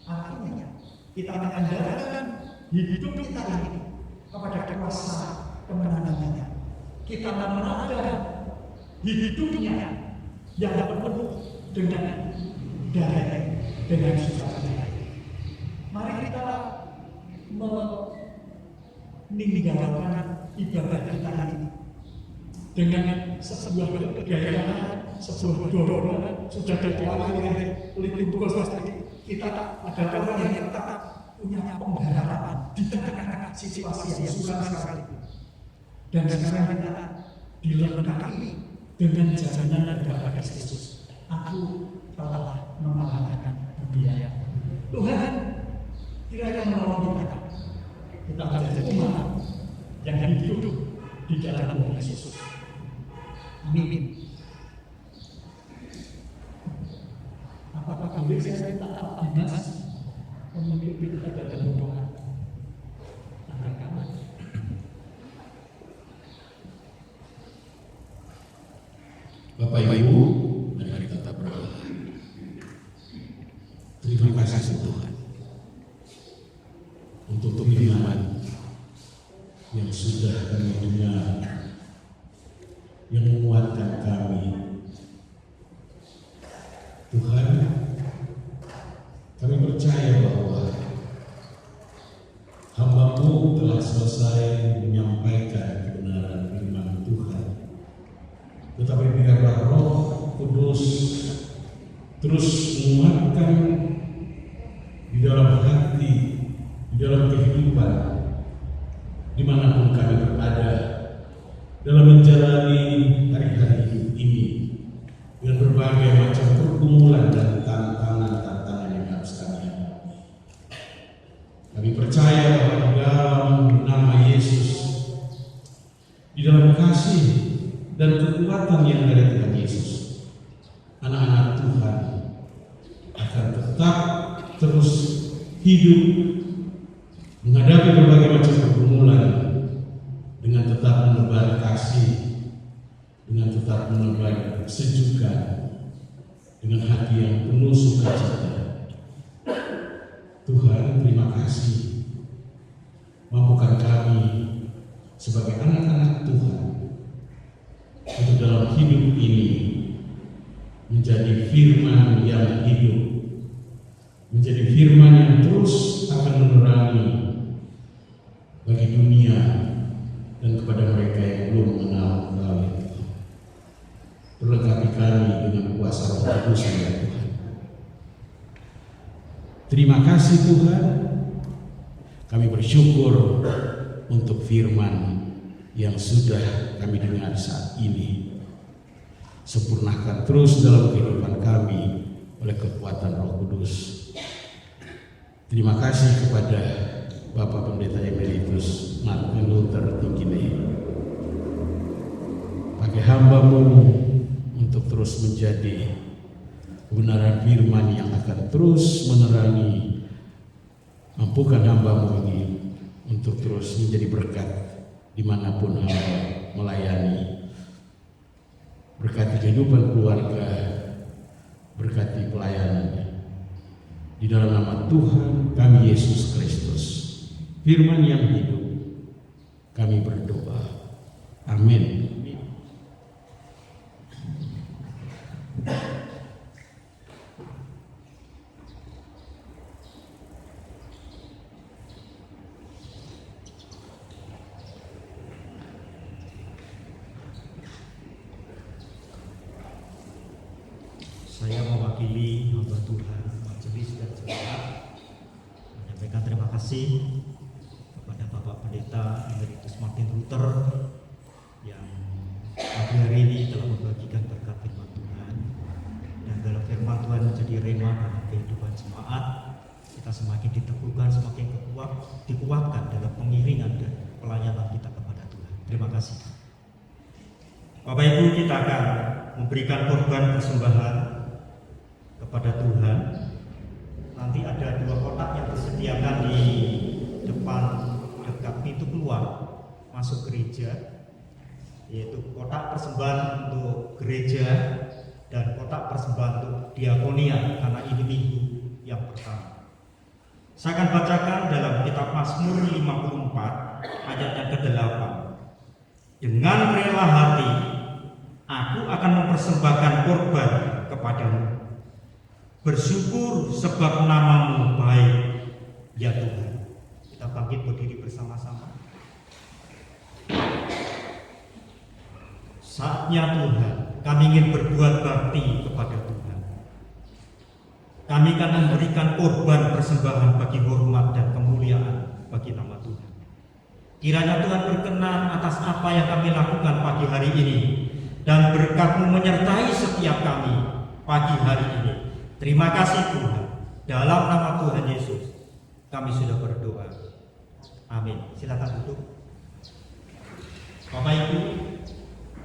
Artinya kita mengandalkan hidup kita ini kepada kuasa kemenangannya. Kita mengandalkan hidupnya yang penuh dengan damai, dengan sukacita. Mari kita meninggalkan ibadah kita ini dengan sebuah kegayaan, sebuah dorongan. Sudah diawali oleh tugas tadi, kita adalah orang yang tetap punya pengharapan di tengah-tengah situasi yang suram sekalipun. Dan sekarang kita dilengkapi dengan jaminan daripada Kristus. Aku telah mengalahkan dunia. Tuhan kiranya menolong kita. Kita menjadi umat yang hidup di dalam Tuhan Yesus. Amin. Apakah boleh saya minta Dimas memimpin kita dalam doa? Bapak Ibu, mari kita berdoa. Terima kasih Tuhan untuk firman yang sudah kami dengar, yang menguatkan kami. Tuhan, kami percaya bahwa hamba-Mu telah selesai menyampaikan kebenaran firman Tuhan. Tetapi biarlah Roh Kudus terus menguatkan di dalam hati, di dalam kehidupan dimanapun kami berada dalam menjalani hari-hari ini dengan berbagai macam pergumulan dan tantangan-tantangan yang harus kami hadapi. Kami percaya bahwa di dalam nama Yesus, di dalam kasih dan kekuatan yang dari Tuhan Yesus, anak-anak Tuhan akan tetap terus hidup menghadapi berbagai macam pergumulan dengan tetap menebar kasih, dengan tetap menebar kesejukan, dengan hati yang penuh sukacita. Tuhan, terima kasih mampukan kami sebagai anak-anak Tuhan untuk dalam hidup ini menjadi firman yang hidup, menjadi firman yang terus akan menerangi bagi dunia dan kepada mereka yang belum mengenal Allah. Perlengkapi kami dengan kuasa Roh Kudus ya Tuhan. Terima kasih Tuhan. Kami bersyukur untuk firman yang sudah kami dengar saat ini. Sempurnakan terus dalam kehidupan kami oleh kekuatan Roh Kudus. Terima kasih kepada Bapak Pendeta Emeritus Martin Luther Tingkine. Pakai hamba-Mu untuk terus menjadi kebenaran firman yang akan terus menerangi. Mampukan hamba-Mu ini untuk terus menjadi berkat dimanapun hamba melayani. Berkati kehidupan keluarga, berkati pelayanannya. Di dalam nama Tuhan kami Yesus Kristus, firman yang hidup, kami berdoa. Amin. Saya mewakili hamba Tuhan, majelis dan jemaat menyampaikan terima kasih kepada Bapak Pendeta Emeritus Martin Luther yang pagi hari ini telah membagikan berkat firman Tuhan, dan dalam firman Tuhan menjadi rema dalam kehidupan jemaat. Kita semakin diteguhkan, semakin dikuatkan dalam pengiringan dan pelayanan kita kepada Tuhan. Terima kasih. Bapak Ibu, kita akan memberikan korban persembahan kepada Tuhan. Nanti ada 2 kotak yang disediakan di depan dekat pintu keluar masuk gereja, yaitu kotak persembahan untuk gereja dan kotak persembahan untuk diakonia, karena ini minggu yang pertama. Saya akan bacakan dalam kitab Mazmur 54 ayat yang ke-8. Dengan rela hati aku akan mempersembahkan korban kepadamu. Bersyukur sebab nama-Mu baik, ya Tuhan. Kita bangkit berdiri bersama-sama. Saatnya Tuhan, kami ingin berbuat bakti kepada Tuhan. Kami akan memberikan korban persembahan bagi hormat dan kemuliaan bagi nama Tuhan. Kiranya Tuhan berkenan atas apa yang kami lakukan pagi hari ini, dan berkat-Mu menyertai setiap kami pagi hari ini. Terima kasih Tuhan. Dalam nama Tuhan Yesus kami sudah berdoa. Amin. Silakan duduk. Bapak Ibu,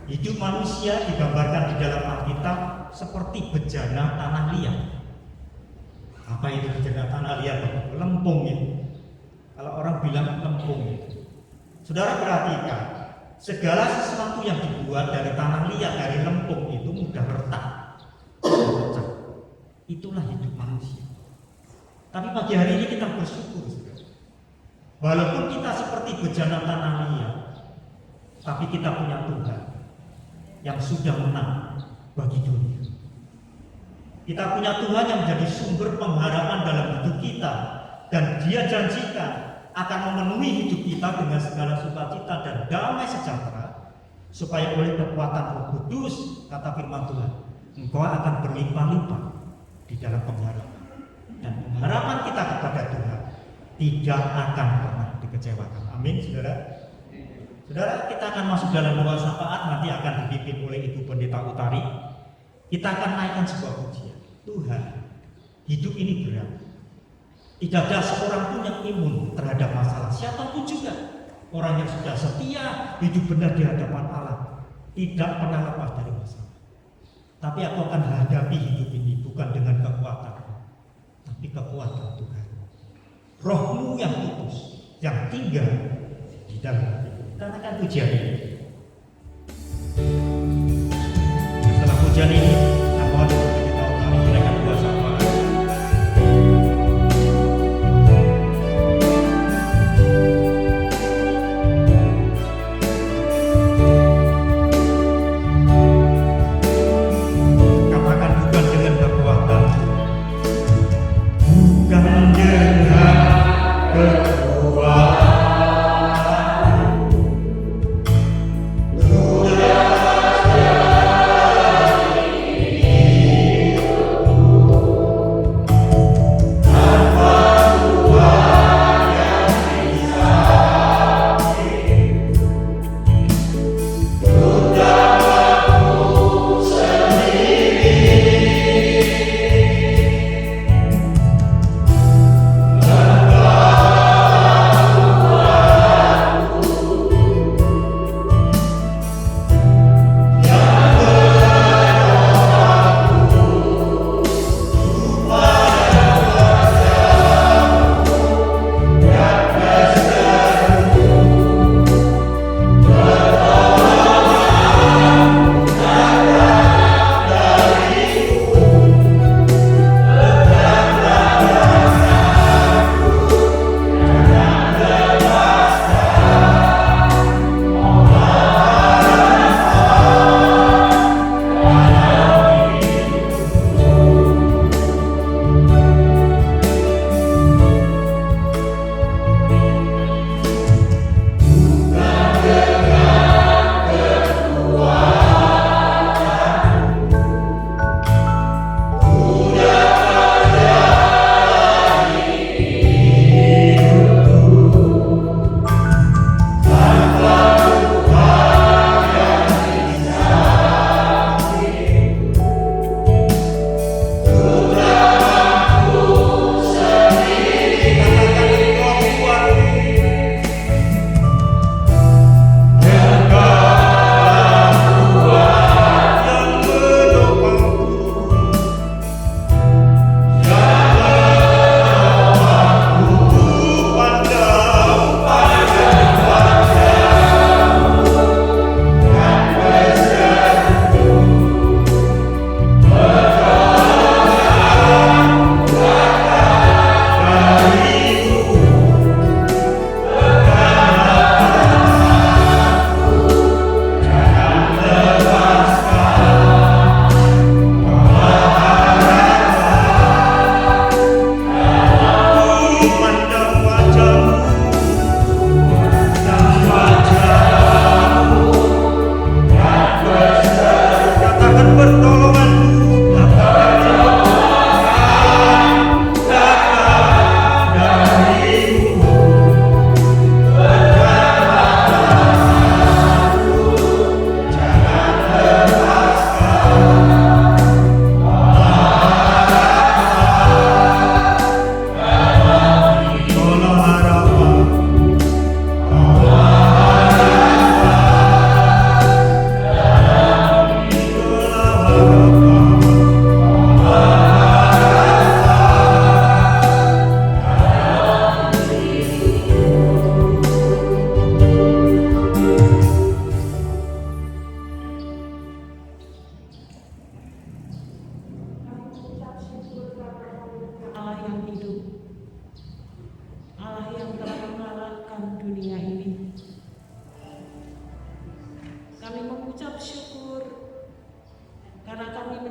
hidup manusia digambarkan di dalam Alkitab seperti bejana tanah liat. Apa itu bejana tanah liat? Lempung itu. Kalau orang bilang lempung itu. Saudara perhatikan, segala sesuatu yang dibuat dari tanah liat, dari lempung itu mudah retak. Itulah hidup manusia. Tapi pagi hari ini kita bersyukur, saudara. Walaupun kita seperti bejana tanah liat, tapi kita punya Tuhan yang sudah menang bagi dunia. Kita punya Tuhan yang menjadi sumber pengharapan dalam hidup kita, dan Dia janjikan akan memenuhi hidup kita dengan segala sukacita dan damai sejahtera, supaya oleh kekuatan Roh Kudus, kata firman Tuhan, engkau akan berlimpah-limpah di dalam pengharapan, dan pengharapan kita kepada Tuhan tidak akan pernah dikecewakan. Amin, saudara. Saudara, kita akan masuk dalam doa syafaat, nanti akan dipimpin oleh Ibu Pendeta Utari. Kita akan naikkan sebuah pujian. Tuhan, hidup ini berat. Tidak ada seorang pun yang imun terhadap masalah, siapapun juga. Orang yang sudah setia, hidup benar di hadapan Allah, tidak pernah lepas dari masalah. Tapi aku akan hadapi hidup ini bukan dengan kekuatan, tapi kekuatan Tuhan. Roh-Mu yang kudus, yang tinggal di dalam hati. Kita akan pujian ini. Setelah pujian ini, mohon kita utami menaikkan doa syafaat. Katakan bukan dengan kekuatan, bukan dengan kekuatan.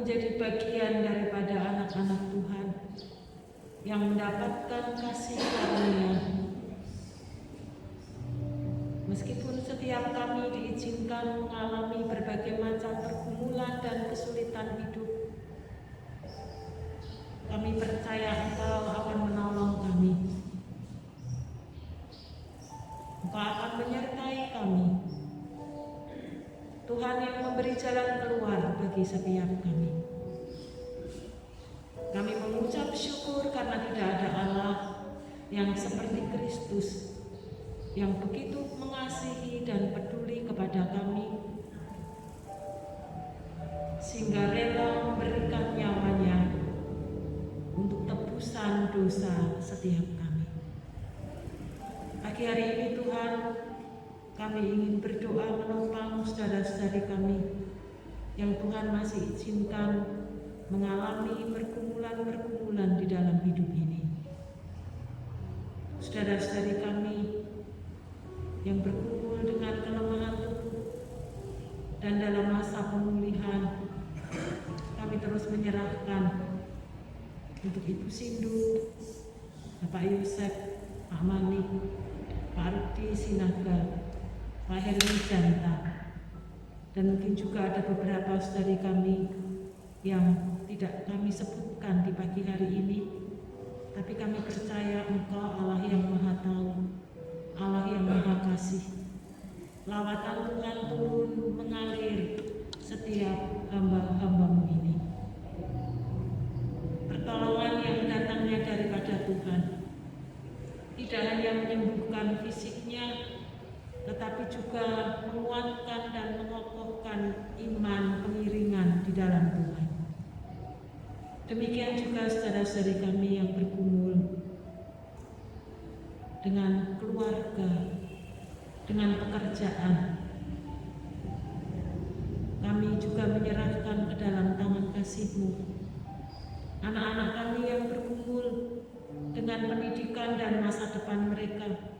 menjadi bagian daripada anak-anak Tuhan yang mendapatkan kasih karunia. Meskipun setiap kami diizinkan mengalami berbagai macam pergumulan dan kesulitan hidup, kami percaya Engkau akan menolong kami. Engkau akan menyertai kami. Tuhan yang memberi jalan keluar bagi setiap kami. Kami mengucap syukur karena tidak ada Allah yang seperti Kristus, yang begitu mengasihi dan peduli kepada kami, sehingga rela memberikan nyawanya untuk tebusan dosa setiap kami. Pagi hari ini Tuhan, kami ingin berdoa menopang saudara-saudari kami yang Tuhan masih izinkan mengalami pergumulan-pergumulan di dalam hidup ini. Saudara-saudari kami yang berkumpul dengan kelemahan tubuh dan dalam masa pemulihan, kami terus menyerahkan untuk Ibu Sindu, Bapak Yosef, Pak Mani, Pak Rudi Sinaga, Pak Helmi Janta, dan mungkin juga ada beberapa saudari kami yang tidak kami sebutkan di pagi hari ini, tapi kami percaya Engkau Allah yang Maha Tahu, Allah yang Maha Kasih. Lawatan Tuhan turun mengalir setiap hamba-hamba-Mu ini. Pertolongan yang datangnya daripada Tuhan tidak hanya menyembuhkan fisiknya, tetapi juga menguatkan dan mengokohkan iman pengiringan di dalam Tuhan. Demikian juga saudara-saudari kami yang bergumul dengan keluarga, dengan pekerjaan. Kami juga menyerahkan ke dalam tangan kasih-Mu anak-anak kami yang bergumul dengan pendidikan dan masa depan mereka.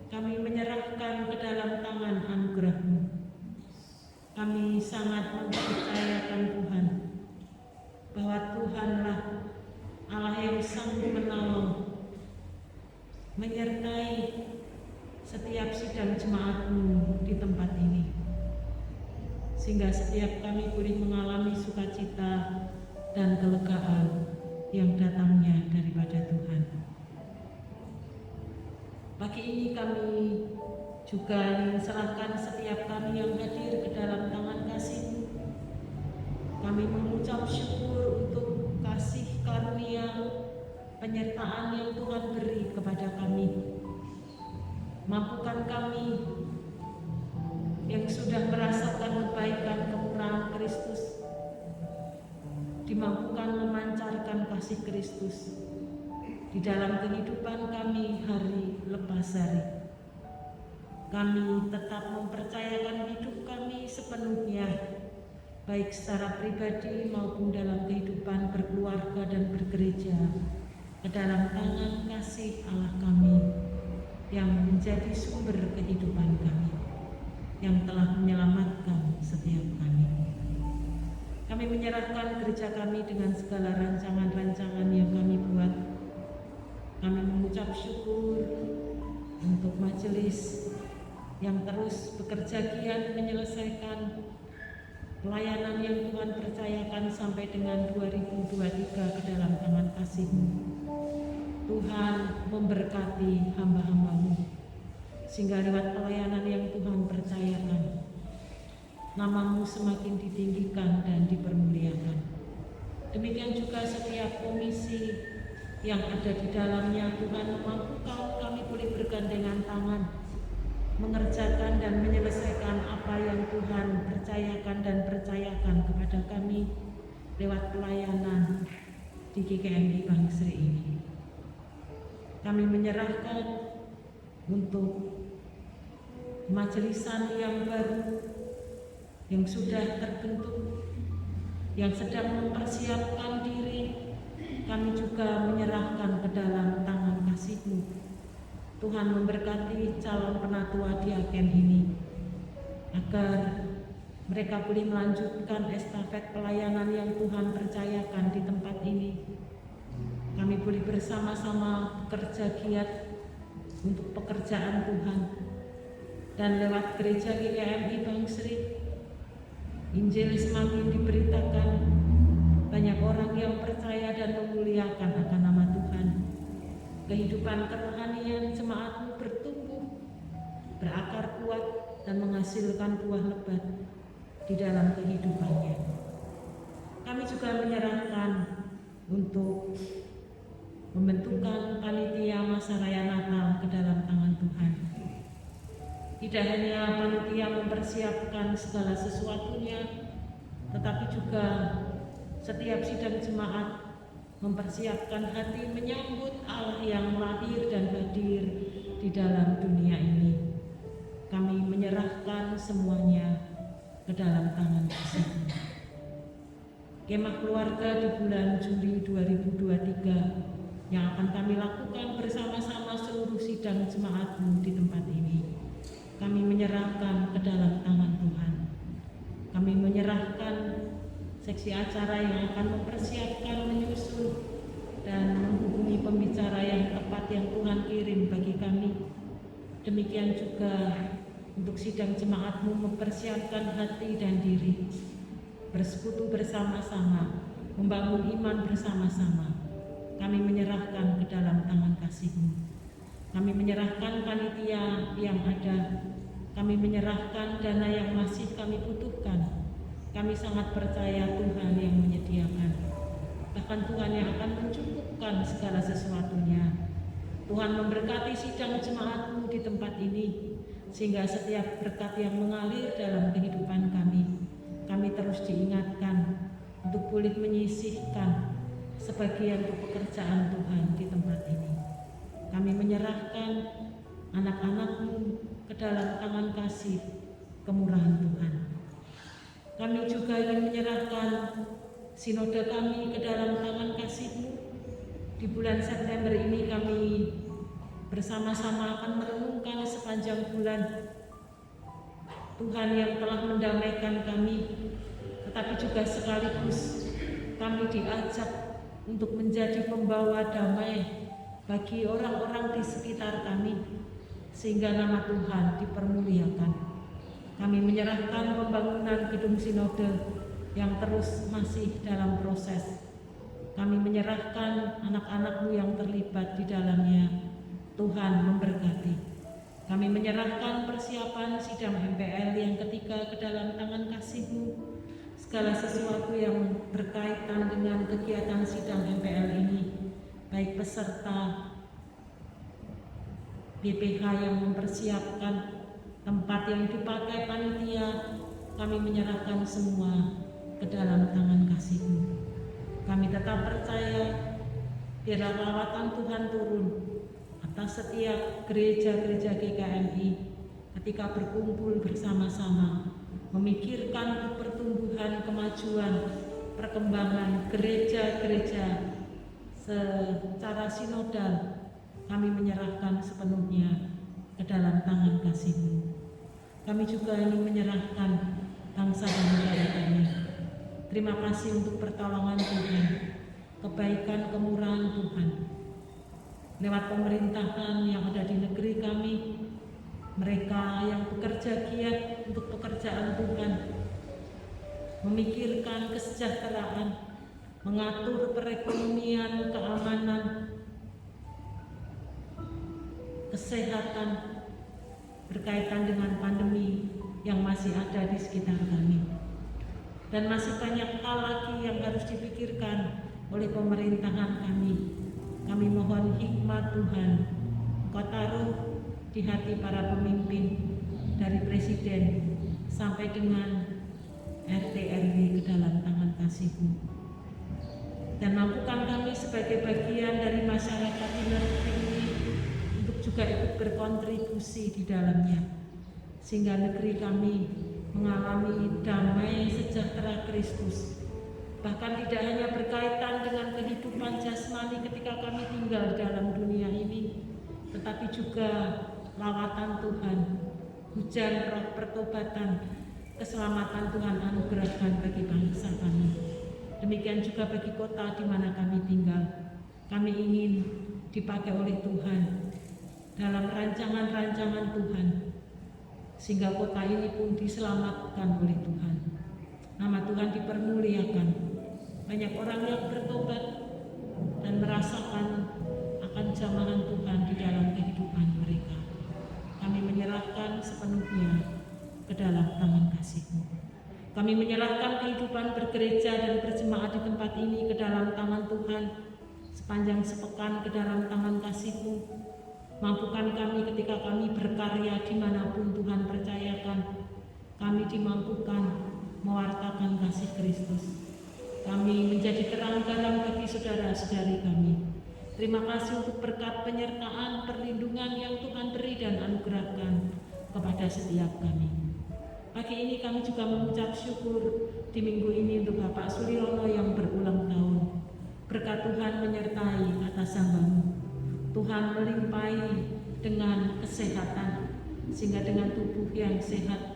Kami menyerahkan ke dalam tangan anugerah-Mu. Kami sangat mempercayakan Tuhan bahwa Tuhanlah Allah yang sanggup menolong, menyertai setiap sidang jemaat-Mu di tempat ini, sehingga setiap kami boleh mengalami sukacita dan kelegaan yang datangnya daripada Tuhan. Pagi ini kami juga ingin serahkan setiap kami yang hadir ke dalam tangan kasih-Mu. Kami mengucap syukur untuk kasih karunia penyertaan yang Tuhan beri kepada kami. Mampukan kami yang sudah merasakan kebaikan kemurahan Kristus, dimampukan memancarkan kasih Kristus di dalam kehidupan kami hari lepas hari. Kami tetap mempercayakan hidup kami sepenuhnya, baik secara pribadi maupun dalam kehidupan berkeluarga dan bergereja, ke dalam tangan kasih Allah kami yang menjadi sumber kehidupan kami, yang telah menyelamatkan setiap kami. Kami menyerahkan gereja kami dengan segala rancangan-rancangan yang kami buat. Kami mengucap syukur untuk majelis yang terus bekerja giat menyelesaikan pelayanan yang Tuhan percayakan sampai dengan 2023 ke dalam tangan kasih-Mu. Tuhan memberkati hamba-hamba-Mu, sehingga lewat pelayanan yang Tuhan percayakan, nama-Mu semakin ditinggikan dan dipermuliakan. Demikian juga setiap komisi yang ada di dalamnya, Tuhan memampukan kami boleh bergandengan tangan, mengerjakan dan menyelesaikan apa yang Tuhan percayakan kepada kami lewat pelayanan di GKMI Bangsri ini. Kami menyerahkan untuk majelisan yang baru yang sudah terbentuk, yang sedang mempersiapkan diri. Kami juga menyerahkan ke dalam tangan kasih-Mu. Tuhan memberkati calon penatua diaken ini, agar mereka boleh melanjutkan estafet pelayanan yang Tuhan percayakan di tempat ini. Kami boleh bersama-sama bekerja giat untuk pekerjaan Tuhan, dan lewat gereja GKMI Bangsri, Injil semakin diberitakan, banyak orang yang percaya dan memuliakan akan nama Tuhan. Kehidupan kerohanian jemaat-Mu bertumbuh berakar kuat dan menghasilkan buah lebat di dalam kehidupannya. Kami juga menyerahkan untuk membentukan panitia masa raya Natal ke dalam tangan Tuhan. Tidak hanya panitia mempersiapkan segala sesuatunya, tetapi juga setiap sidang jemaat mempersiapkan hati menyambut Allah yang lahir dan hadir di dalam dunia ini. Kami menyerahkan semuanya ke dalam tangan Tuhan. Kemah keluarga di bulan Juli 2023 yang akan kami lakukan bersama-sama seluruh sidang jemaatmu di tempat ini. Kami menyerahkan ke dalam tangan Tuhan. Kami menyerahkan seksi acara yang akan mempersiapkan, menyusun, dan menghubungi pembicara yang tepat yang Tuhan kirim bagi kami. Demikian juga untuk sidang jemaatmu mempersiapkan hati dan diri, bersekutu bersama-sama, membangun iman bersama-sama. Kami menyerahkan ke dalam tangan kasih-Mu. Kami menyerahkan panitia yang ada. Kami menyerahkan dana yang masih kami butuhkan. Kami sangat percaya Tuhan yang menyediakan. Bahkan Tuhan yang akan mencukupkan segala sesuatunya. Tuhan memberkati sidang jemaat-Mu di tempat ini, sehingga setiap berkat yang mengalir dalam kehidupan kami terus diingatkan untuk boleh menyisihkan sebagian untuk pekerjaan Tuhan di tempat ini. Kami menyerahkan anak-anak-Mu ke dalam tangan kasih kemurahan Tuhan. Kami juga ingin menyerahkan sinode kami ke dalam tangan kasih-Mu. Di bulan September ini kami bersama-sama akan merenungkan sepanjang bulan Tuhan yang telah mendamaikan kami, tetapi juga sekaligus kami diajak untuk menjadi pembawa damai bagi orang-orang di sekitar kami, sehingga nama Tuhan dipermuliakan. Kami menyerahkan pembangunan gedung sinode yang terus masih dalam proses. Kami menyerahkan anak-anak-Mu yang terlibat di dalamnya. Tuhan memberkati. Kami menyerahkan persiapan sidang MPL yang ketiga ke dalam tangan kasih-Mu. Segala sesuatu yang berkaitan dengan kegiatan sidang MPL ini, baik peserta, BPH yang mempersiapkan, tempat yang dipakai panitia, kami menyerahkan semua ke dalam tangan kasih-Mu. Kami tetap percaya biarlah lawatan Tuhan turun atas setiap gereja-gereja GKMI ketika berkumpul bersama-sama memikirkan untuk pertumbuhan, kemajuan, perkembangan gereja-gereja secara sinodal. Kami menyerahkan sepenuhnya ke dalam tangan kasih-Mu. Kami juga ingin menyerahkan bangsa dan negara kami. Terima kasih untuk pertolongan Tuhan, kebaikan, kemurahan Tuhan. Lewat pemerintahan yang ada di negeri kami, mereka yang bekerja giat untuk pekerjaan Tuhan, memikirkan kesejahteraan, mengatur perekonomian, keamanan, kesehatan berkaitan dengan pandemi yang masih ada di sekitar kami. Dan masih banyak hal lagi yang harus dipikirkan oleh pemerintahan kami. Kami mohon hikmat Tuhan, Engkau taruh di hati para pemimpin dari Presiden sampai dengan RT RW ke dalam tangan kasih-Mu. Dan mampukan kami sebagai bagian dari masyarakat di negeri ini untuk juga ikut berkontribusi di dalamnya, sehingga negeri kami mengalami damai sejahtera Kristus. Bahkan tidak hanya berkaitan dengan kehidupan jasmani ketika kami tinggal dalam dunia ini, tetapi juga lawatan Tuhan, hujan roh pertobatan, keselamatan Tuhan anugerahkan bagi bangsa kami. Demikian juga bagi kota di mana kami tinggal. Kami ingin dipakai oleh Tuhan dalam rancangan-rancangan Tuhan, sehingga kota ini pun diselamatkan oleh Tuhan. Nama Tuhan dipermuliakan. Banyak orang yang bertobat dan merasakan akan jamahan Tuhan di dalam kehidupan mereka. Kami menyerahkan menyerahkan sepenuhnya ke dalam tangan kasih-Mu. Kami menyerahkan kehidupan bergereja dan berjemaat di tempat ini ke dalam tangan Tuhan, sepanjang sepekan ke dalam tangan kasih-Mu. Mampukan kami ketika kami berkarya dimanapun Tuhan percayakan, kami dimampukan mewartakan kasih Kristus. Kami menjadi terang terang bagi saudara-saudari kami. Terima kasih untuk berkat penyertaan, perlindungan yang Tuhan beri dan anugerahkan kepada setiap kami. Pagi ini kami juga mengucap syukur di minggu ini untuk Bapak Suliono yang berulang tahun. Berkat Tuhan menyertai atas hamba-Mu. Tuhan melimpahi dengan kesehatan, sehingga dengan tubuh yang sehat,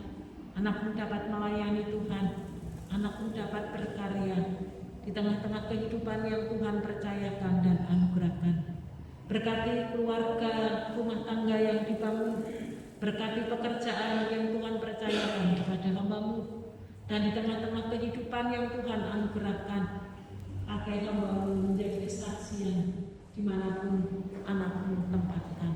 anak-Mu dapat melayani Tuhan, anak-Mu dapat berkarya di tengah-tengah kehidupan yang Tuhan percayakan dan anugerahkan. Berkati keluarga, rumah tangga yang dibangun, berkati pekerjaan yang Tuhan percayakan kepada hamba-Mu, dan di tengah-tengah kehidupan yang Tuhan anugerahkan, pakai hamba-Mu menjadi kesaksian dimanapun anak-Mu tempatkan.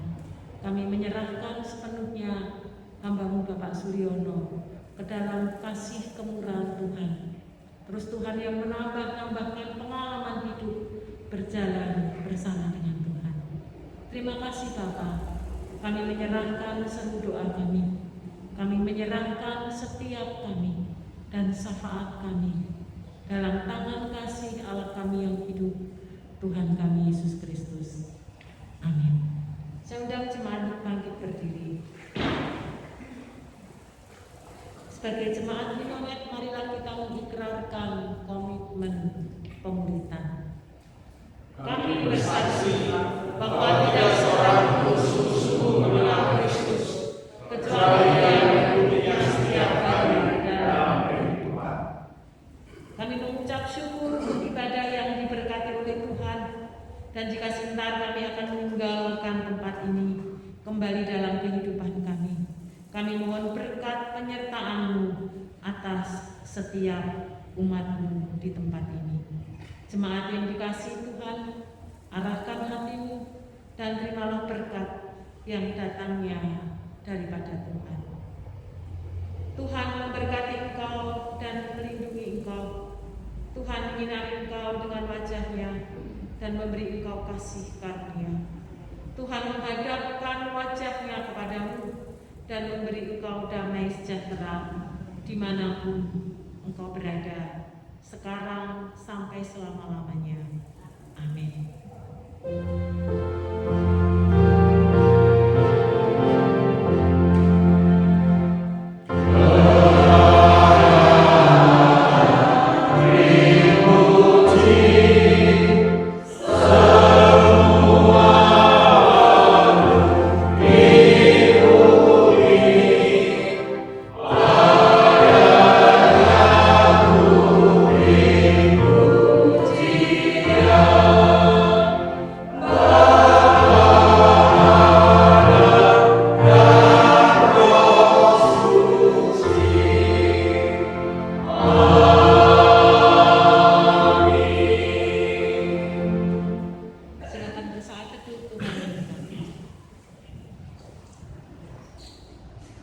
Kami menyerahkan sepenuhnya hamba-Mu Bapak Suliono ke dalam kasih kemurahan Tuhan. Terus Tuhan yang menambahkan pengalaman hidup berjalan bersama dengan Tuhan. Terima kasih Bapak. Kami menyerahkan seluruh doa kami. Kami menyerahkan setiap kami dan syafaat kami dalam tangan kasih Allah kami yang hidup, Tuhan kami Yesus Kristus. Amin. Saya undang jemaat bangkit berdiri. Sebagai jemaat Minomet, marilah kita mengikrarkan komitmen pemuritan. Kami bersaksi bahwa tidak seorang pun sungguh-sungguh mengenal Kristus, kecuali yang mengikutinya setiap hari dalam kehidupan. Kami mengucap syukur untuk ibadah yang diberkati oleh Tuhan, dan jika sebentar kami akan meninggalkan tempat ini kembali dalam kehidupan kami. Kami mohon berkat penyertaan-Mu atas setiap umat-Mu di tempat ini. Jemaat yang dikasihi Tuhan, arahkan hati-Mu dan terimalah berkat yang datangnya daripada Tuhan. Tuhan memberkati engkau dan melindungi engkau. Tuhan menyinari engkau dengan wajah-Nya dan memberi engkau kasih karunia. Tuhan menghadapkan wajah-Nya kepadamu dan memberi engkau damai sejahtera dimanapun engkau berada, sekarang sampai selama-lamanya. Amin.